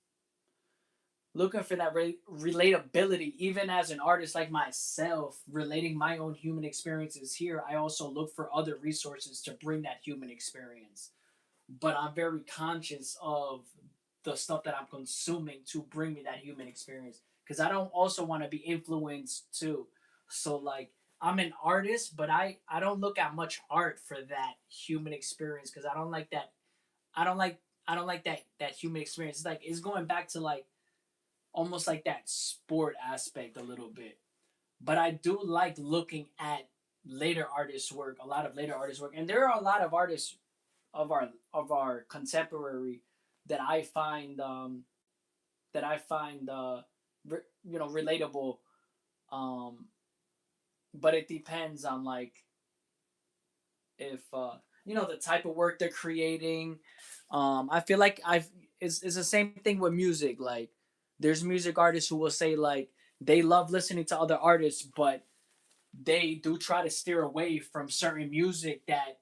looking for that relatability even as an artist like myself relating my own human experiences here. I also look for other resources to bring that human experience, but I'm very conscious of the stuff that I'm consuming to bring me that human experience because I don't also want to be influenced too. So like I'm an artist, but I don't look at much art for that human experience because I don't like that. I don't like I don't like that human experience. It's like it's going back to like almost like that sport aspect a little bit. But I do like looking at later artists' work, a lot of later artists' work, and there are a lot of artists of our contemporary that I find relatable. Um, but it depends on like if the type of work they're creating. I feel like it's the same thing with music. Like there's music artists who will say like they love listening to other artists, but they do try to steer away from certain music that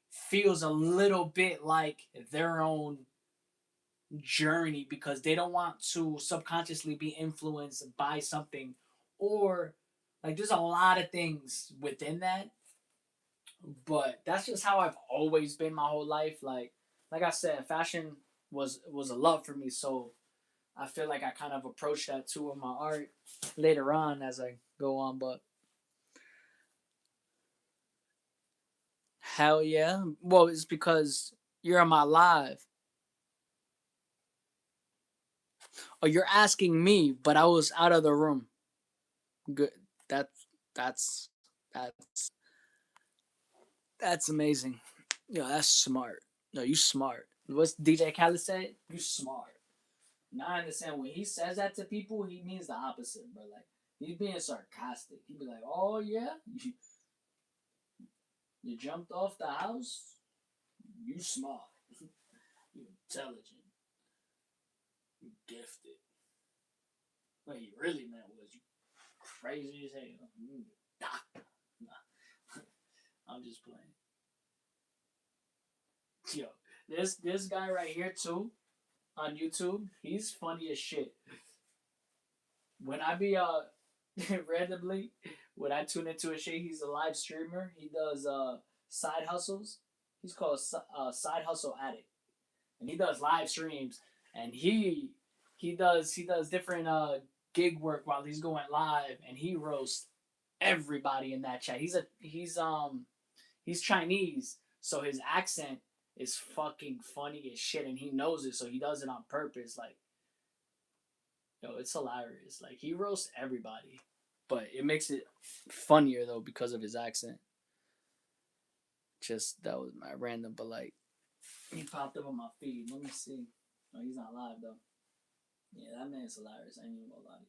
feels a little bit like their own journey because they don't want to subconsciously be influenced by something, or like there's a lot of things within that, but that's just how I've always been my whole life. Like I said, fashion was a love for me, so I feel like I kind of approach that too in my art later on as I go on. But hell yeah, well it's because you're on my live. Oh, you're asking me, but I was out of the room. Good. That's that's that's that's amazing. Yo, that's smart. No, you smart. What's DJ Khaled said? You smart. Now I understand when he says that to people, he means the opposite, bro. Like he's being sarcastic. He'd be like, "Oh yeah, you jumped off the house. You smart. You intelligent. You gifted." What he really meant was you crazy as hell. Doctor. Nah. I'm just playing. Yo, this guy right here too on YouTube, he's funny as shit. When I be randomly when I tune into a shit, he's a live streamer. He does side hustles. He's called Side Hustle Addict, and he does live streams. And he does different gig work while he's going live, and he roasts everybody in that chat. He's Chinese, so his accent is fucking funny as shit, and he knows it, so he does it on purpose. Like, yo, it's hilarious. Like, he roasts everybody, but it makes it funnier though because of his accent. Just that was my random, but like he popped up on my feed. Let me see. No, he's not live though. Yeah, that man's hilarious. I ain't even gonna lie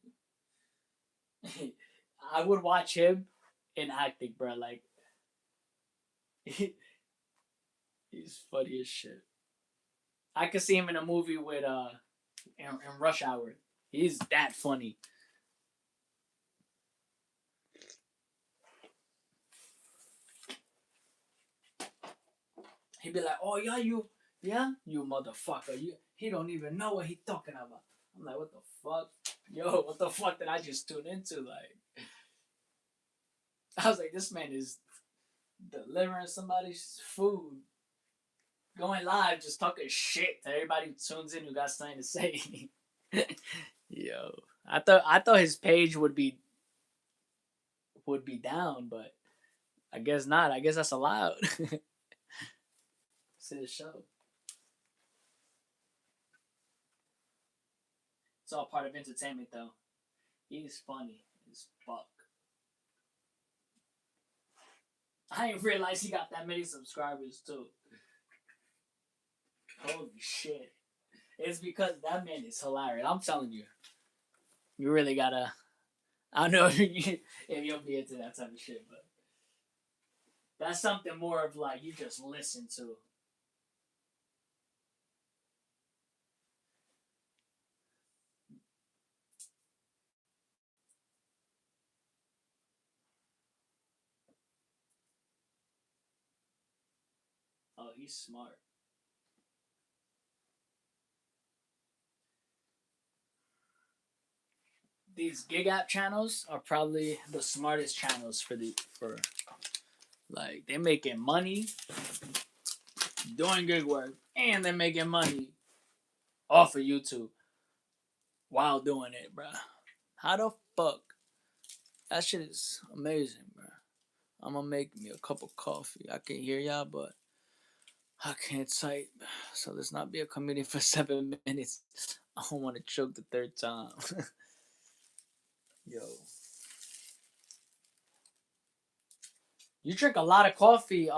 to you. I would watch him in acting, bro. Like he's funny as shit. I could see him in a movie with in Rush Hour. He's that funny. He'd be like, "Oh yeah, you motherfucker. He don't even know what he talking about." I'm like, "What the fuck, yo? What the fuck did I just tune into?" Like, I was like, "This man is delivering somebody's food, going live, just talking shit to everybody who tunes in who got something to say." Yo, I thought his page would be down, but I guess not. I guess that's allowed. See the show. It's all part of entertainment, though. He's funny as fuck. I didn't realize he got that many subscribers too. Holy shit! It's because that man is hilarious. I'm telling you, you really gotta. I don't know if you'll be into that type of shit, but that's something more of like you just listen to. Oh, he's smart. These gig app channels are probably the smartest channels for like they're making money doing gig work and they're making money off of YouTube while doing it, bro. How the fuck? That shit is amazing, bro. I'm gonna make me a cup of coffee. I can hear y'all, but I can't type. So let's not be a comedian for 7 minutes. I don't want to choke the third time. Yo, you drink a lot of coffee.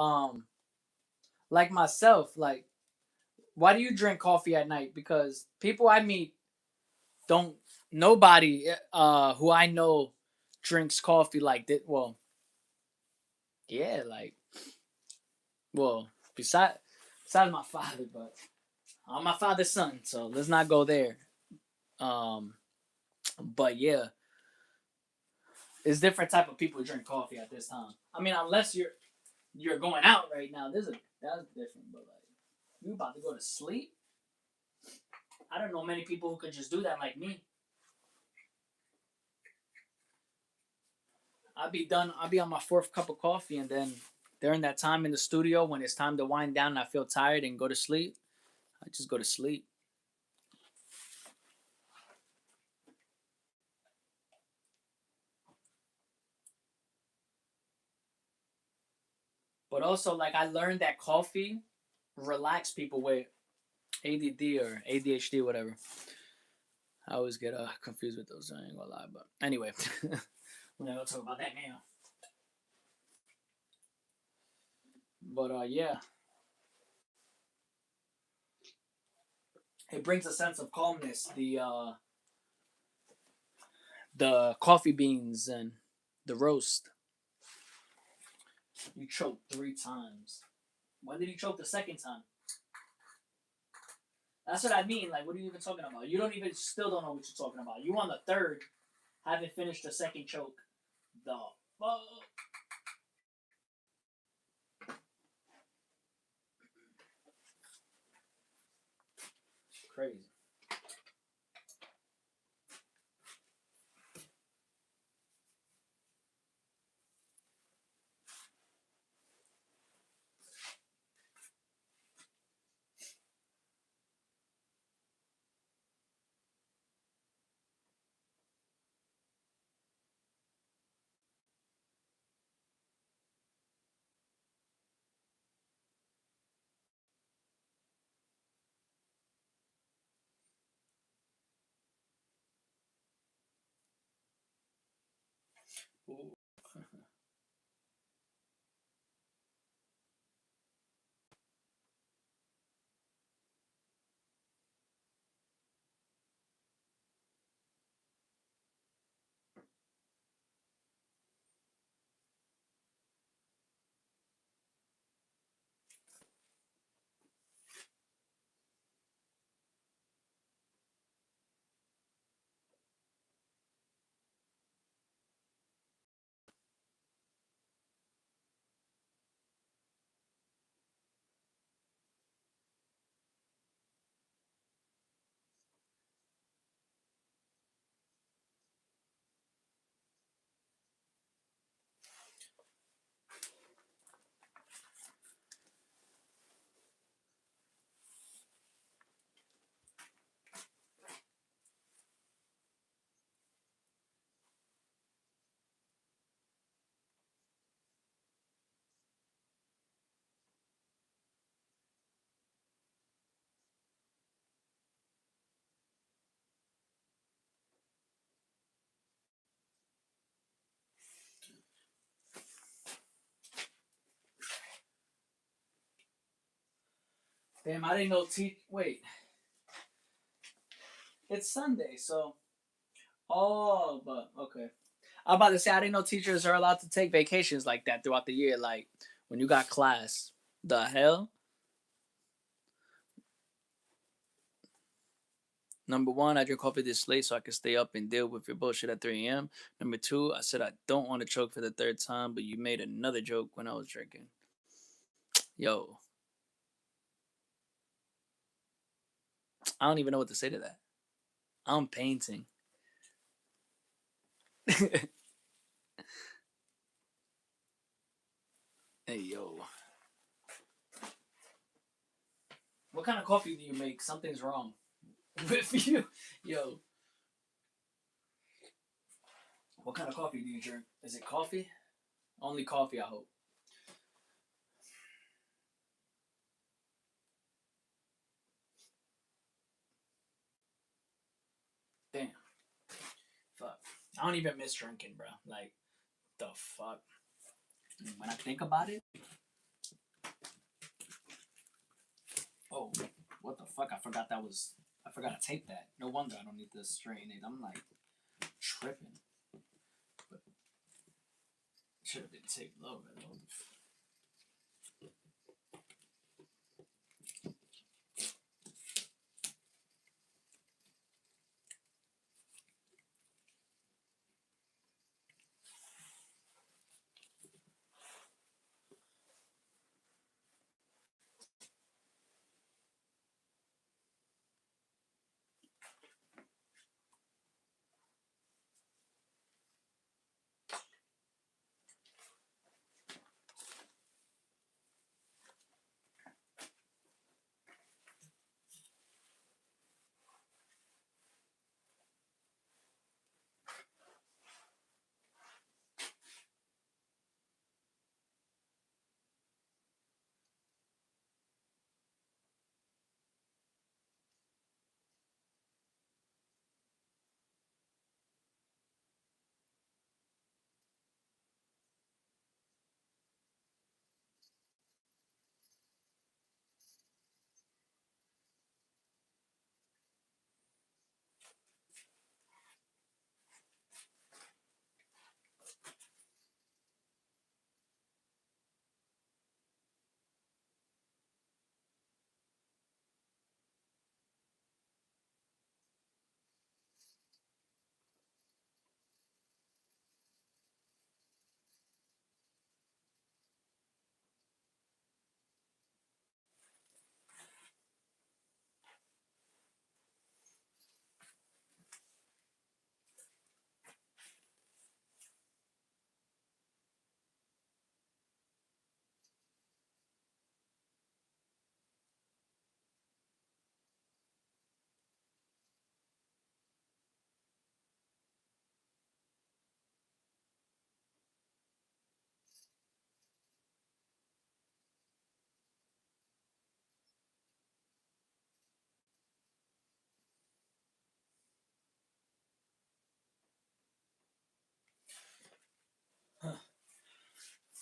Like myself. Like, why do you drink coffee at night? Because people I meet don't. Nobody who I know drinks coffee like that. Well, yeah, like well, besides my father, but I'm my father's son, so let's not go there. Um, but yeah, it's different type of people who drink coffee at this time. I mean, unless you're going out right now, that's different. But like, you about to go to sleep? I don't know many people who could just do that like me. I'll be done. I'll be on my fourth cup of coffee, and then during that time in the studio, when it's time to wind down, and I feel tired and go to sleep. I just go to sleep. But also, like I learned that coffee relax people with ADD or ADHD, whatever. I always get confused with those. I ain't gonna lie, but anyway, we're not gonna talk about that now. But yeah, it brings a sense of calmness. The coffee beans and the roast. You choked 3 times. When did you choke the second time? That's what I mean. Like, what are you even talking about? You don't even still don't know what you're talking about. You on the third, haven't finished the second choke. The fuck. Crazy. Ooh. Damn, I didn't know. Wait, it's Sunday, so. Oh, but okay. I'm about to say I didn't know teachers are allowed to take vacations like that throughout the year. Like when you got class. The hell? Number one, I drink coffee this late so I can stay up and deal with your bullshit at 3 a.m. Number two, I said I don't want to choke for the third time, but you made another joke when I was drinking. Yo, I don't even know what to say to that. I'm painting. Hey, yo. What kind of coffee do you make? Something's wrong with you. Yo, what kind of coffee do you drink? Is it coffee? Only coffee, I hope. Damn. Fuck. I don't even miss drinking, bro. Like, the fuck? When I think about it, oh, what the fuck? I forgot that was. I forgot to tape that. No wonder I don't need to straighten it. I'm like tripping. But should have been taped lower.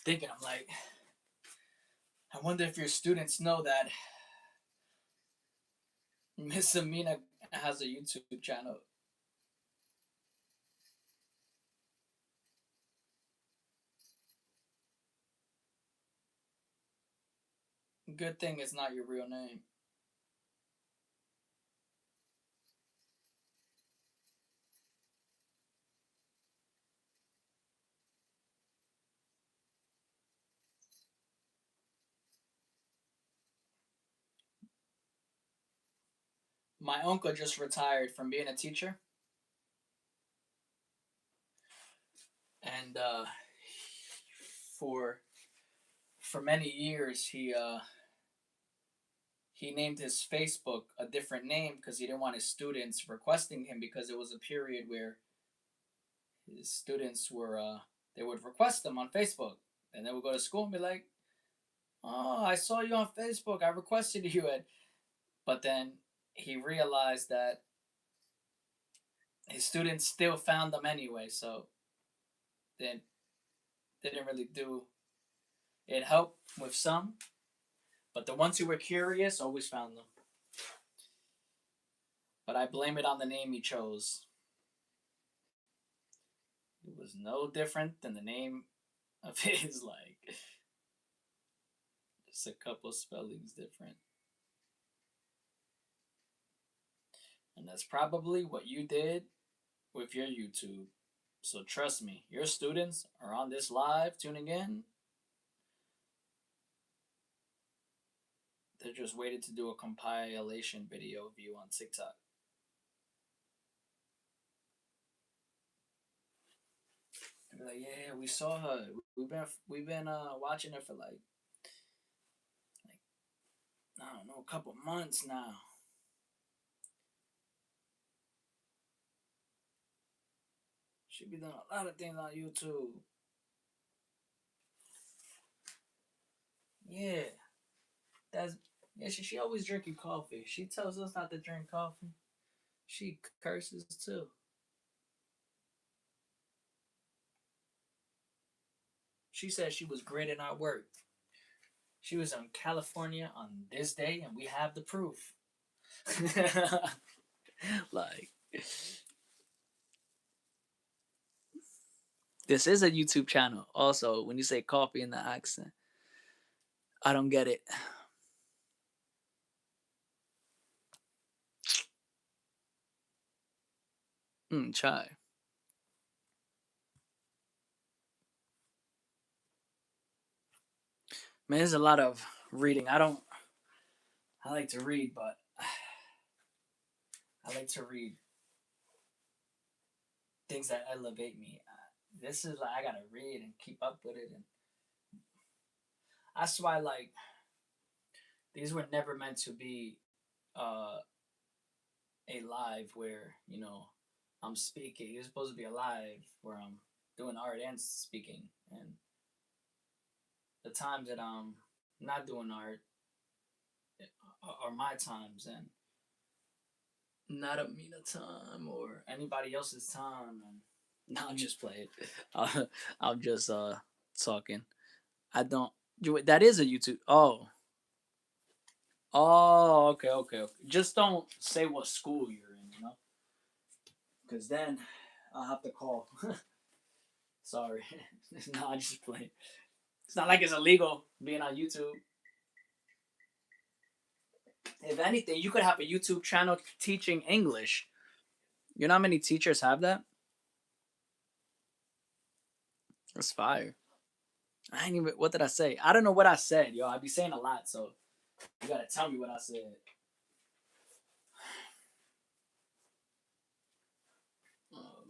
thinking, I'm like, I wonder if your students know that Miss Amina has a YouTube channel. Good thing it's not your real name. My uncle just retired from being a teacher, and for for many years he named his Facebook a different name because he didn't want his students requesting him, because it was a period where his students were they would request them on Facebook, and they would go to school and be like, "Oh, I saw you on Facebook. I requested you." But then he realized that his students still found them anyway, so then didn't really do it. Helped with some, but the ones who were curious always found them. But I blame it on the name he chose. It was no different than the name of his, like, just a couple spellings different. And that's probably what you did with your YouTube. So trust me, your students are on this live tuning in. They're just waiting to do a compilation video of you on TikTok. And be like, yeah, we saw her. We've been watching her for like I don't know, a couple months now. She be doing a lot of things on YouTube. Yeah, that's yeah. She always drinking coffee. She tells us not to drink coffee. She curses too. She said she was great in our work. She was in California on this day, and we have the proof. Like, this is a YouTube channel. Also, when you say coffee in the accent, I don't get it. Chai. Man, there's a lot of reading. I don't. I like to read, but I like to read things that elevate me. This is like I gotta read and keep up with it, and that's why like these were never meant to be uh, a live where I'm speaking. It's supposed to be a live where I'm doing art and speaking, and the times that I'm not doing art are my times, and not a Mina time or anybody else's time. And no, I'm just playing. I'm just talking. I don't. That is a YouTube. Oh, okay, okay, okay. Just don't say what school you're in, because then I'll have to call. Sorry. No, I'm just playing. It's not like it's illegal being on YouTube. If anything, you could have a YouTube channel teaching English. You know how many teachers have that? That's fire. I ain't even. What did I say? I don't know what I said, yo. I be saying a lot, so you gotta tell me what I said. Um,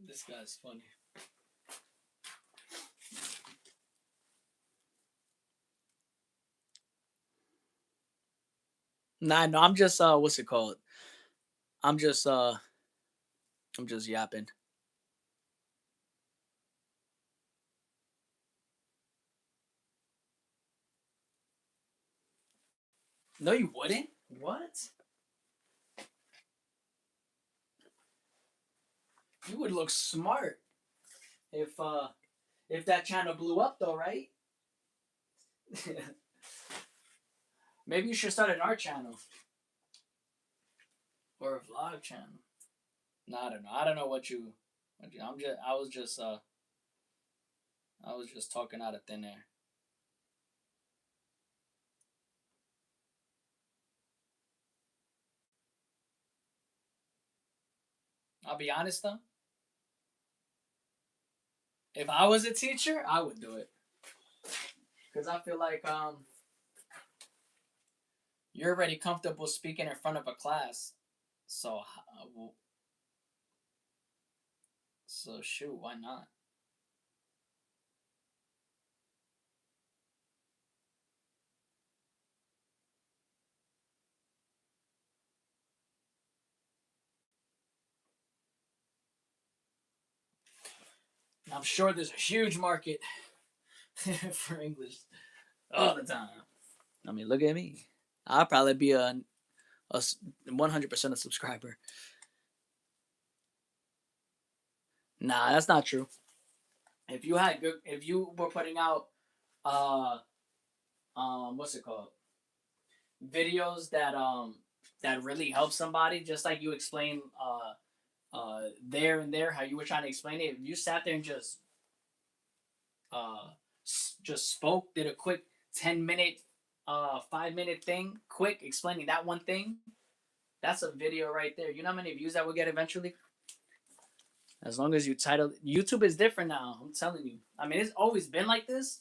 This guy's funny. Nah, no, I'm just what's it called? I'm just uh I'm just yapping. No, you wouldn't. What? You would look smart if that channel blew up though, right? Maybe you should start an art channel or a vlog channel. No, I don't know. I don't know what you. I'm just. I was just. I was just talking out of thin air. I'll be honest though. If I was a teacher, I would do it because I feel like you're already comfortable speaking in front of a class, so so shoot, why not? I'm sure there's a huge market for English all the time. I mean, look at me. I'll probably be a 100% a subscriber. Nah, that's not true. If you had good, if you were putting out, uh, what's it called? Videos that really help somebody, just like you explained, there and there, how you were trying to explain it. If you sat there and uh, just spoke, did a quick 10 minute, 5 minute thing, quick explaining that one thing, that's a video right there. You know how many views that will get eventually? As long as you title YouTube is different now. I'm telling you. I mean, it's always been like this,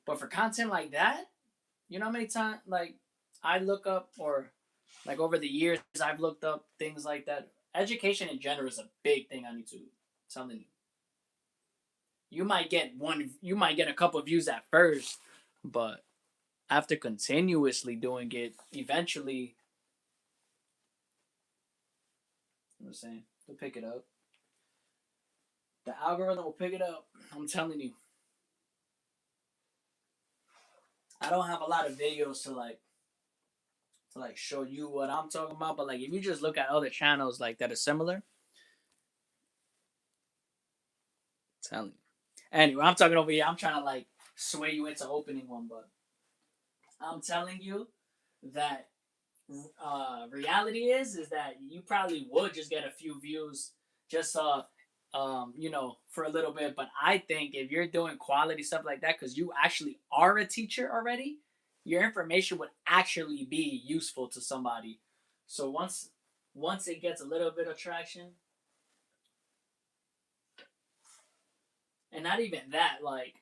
but for content like that, you know how many times like I look up or like over the years I've looked up things like that. Education in general is a big thing on YouTube. I'm telling you. You might get a couple of views at first, but after continuously doing it, eventually, you know what I'm saying, they'll pick it up. The algorithm will pick it up. I'm telling you. I don't have a lot of videos to like show you what I'm talking about, but like if you just look at other channels like that are similar, I'm telling you. Anyway, I'm talking over here. I'm trying to like sway you into opening one, but I'm telling you that reality is that you probably would just get a few views just for a little bit. But I think if you're doing quality stuff like that, because you actually are a teacher already, your information would actually be useful to somebody. So once it gets a little bit of traction, and not even that, like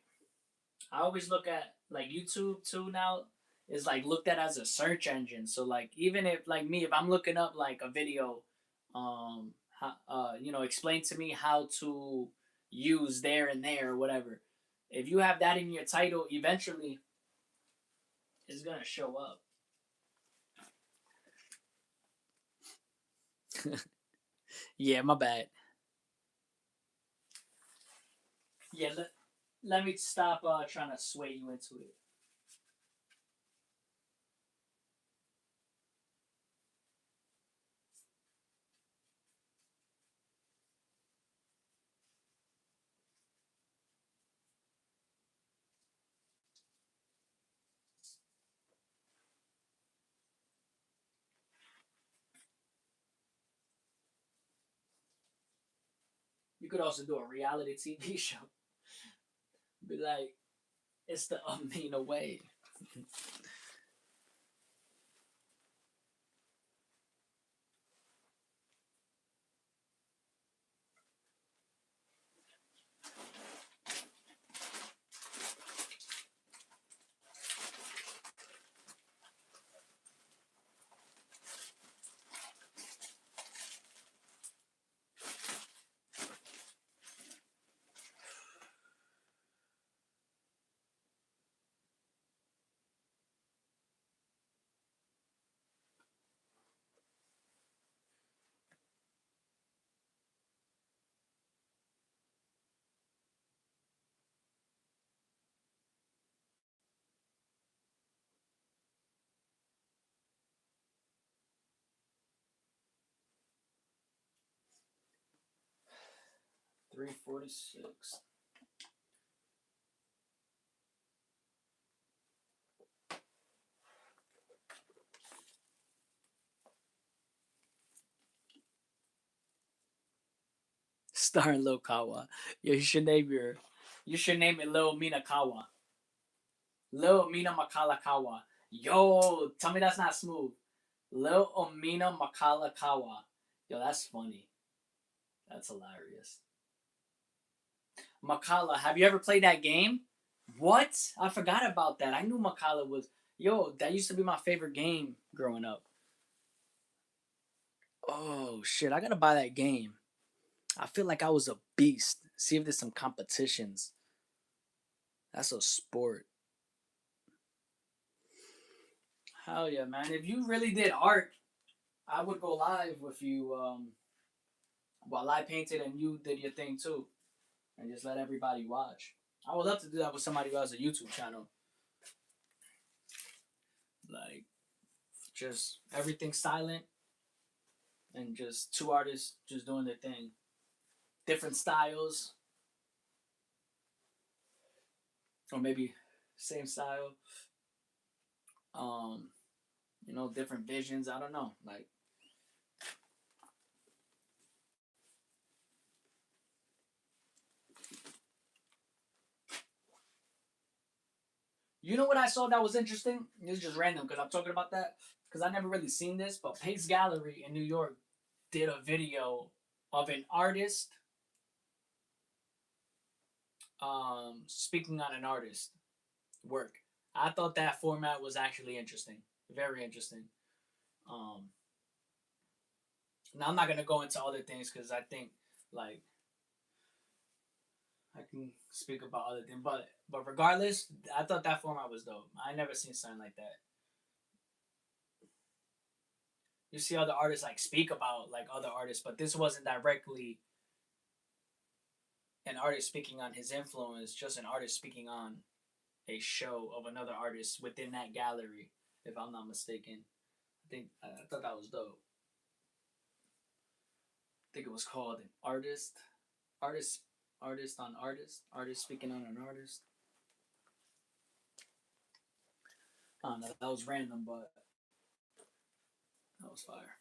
I always look at like YouTube too now is like looked at as a search engine. So like even if like me, if I'm looking up like a video, explain to me how to use there and there or whatever. If you have that in your title, eventually it's gonna show up. Yeah, my bad. Yeah, let me stop trying to sway you into it. You could also do a reality TV show. Be like, it's the Amina way. 346. Starring Lil Kawa. Yo, you should name it Lil Minakawa. Lil Mina Makalakawa. Yo, tell me that's not smooth. Lil Omina Makalakawa. Yo, that's funny. That's hilarious. Makala, have you ever played that game? What? I forgot about that. I knew Makala was. Yo, that used to be my favorite game growing up. Oh shit, I gotta buy that game. I feel like I was a beast. See if there's some competitions. That's a sport. Hell yeah, man. If you really did art, I would go live with you while I painted and you did your thing too. And just let everybody watch. I would love to do that with somebody who has a YouTube channel. Like, just everything silent and just two artists just doing their thing. Different styles, or maybe same style. Um, different visions. I don't know. Like, you know what I saw that was interesting? It's just random because I'm talking about that because I never really seen this, but Pace Gallery in New York did a video of an artist speaking on an artist work. I thought that format was actually interesting, very interesting. Um, Now I'm not gonna go into other things because I think like I can speak about other things, but regardless, I thought that format was dope. I never seen something like that. You see other artists like speak about like other artists, but this wasn't directly an artist speaking on his influence, just an artist speaking on a show of another artist within that gallery. If I'm not mistaken, I thought that was dope. I think it was called an artist, artist speaking on an artist. I don't know. That was random, but that was fire.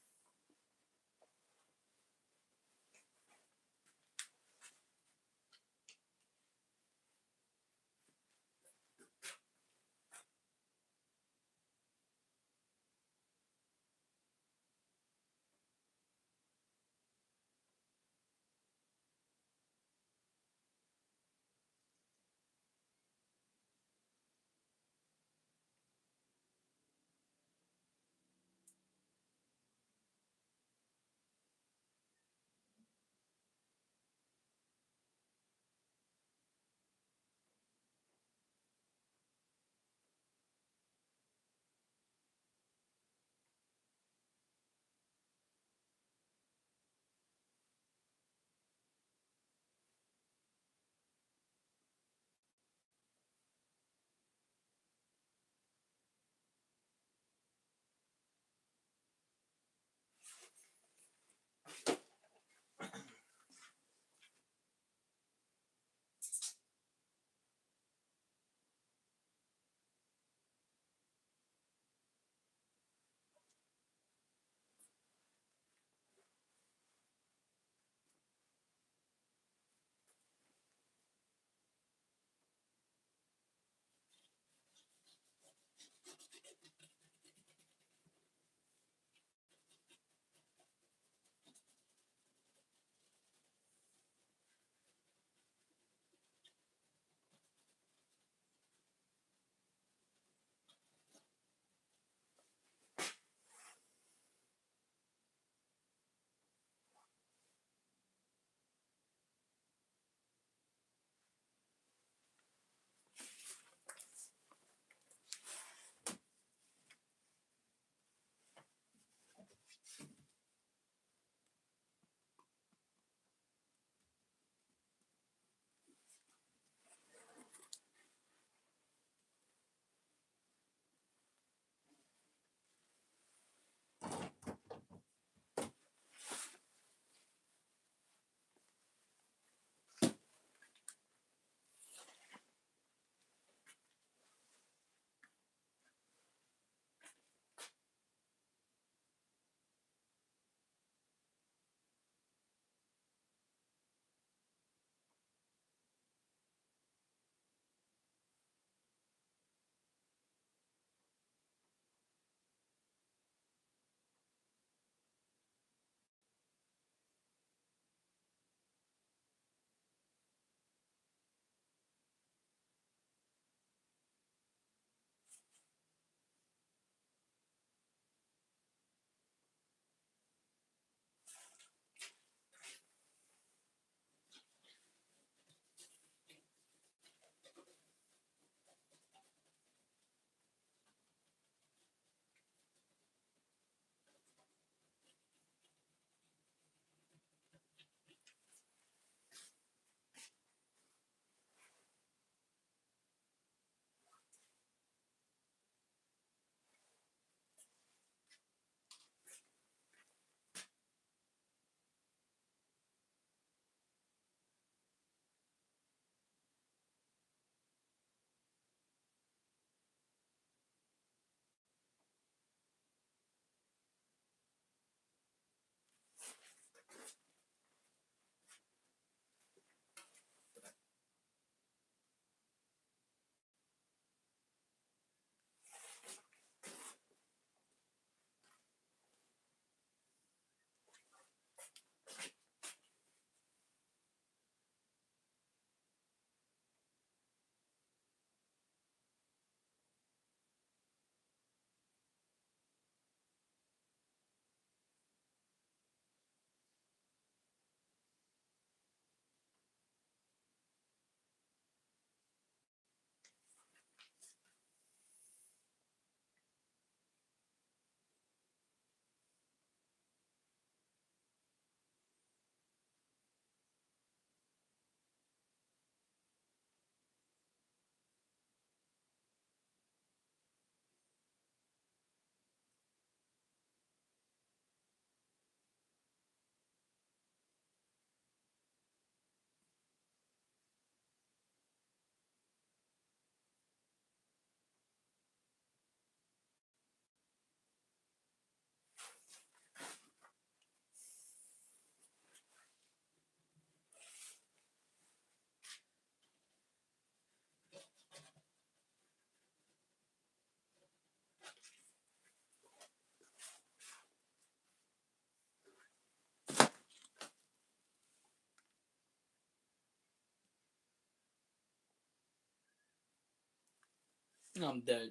I'm dead.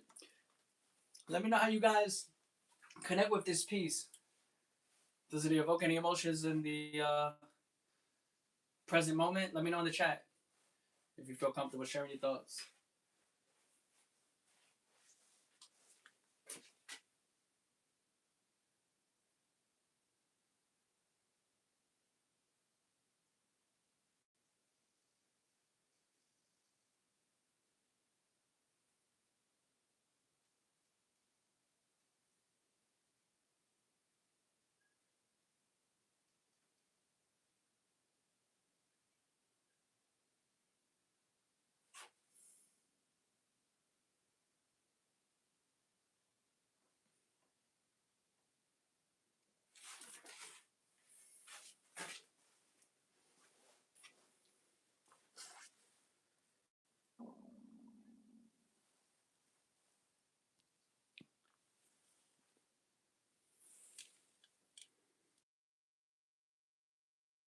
Let me know how you guys connect with this piece. Does it evoke any emotions in the present moment? Let me know in the chat if you feel comfortable sharing your thoughts.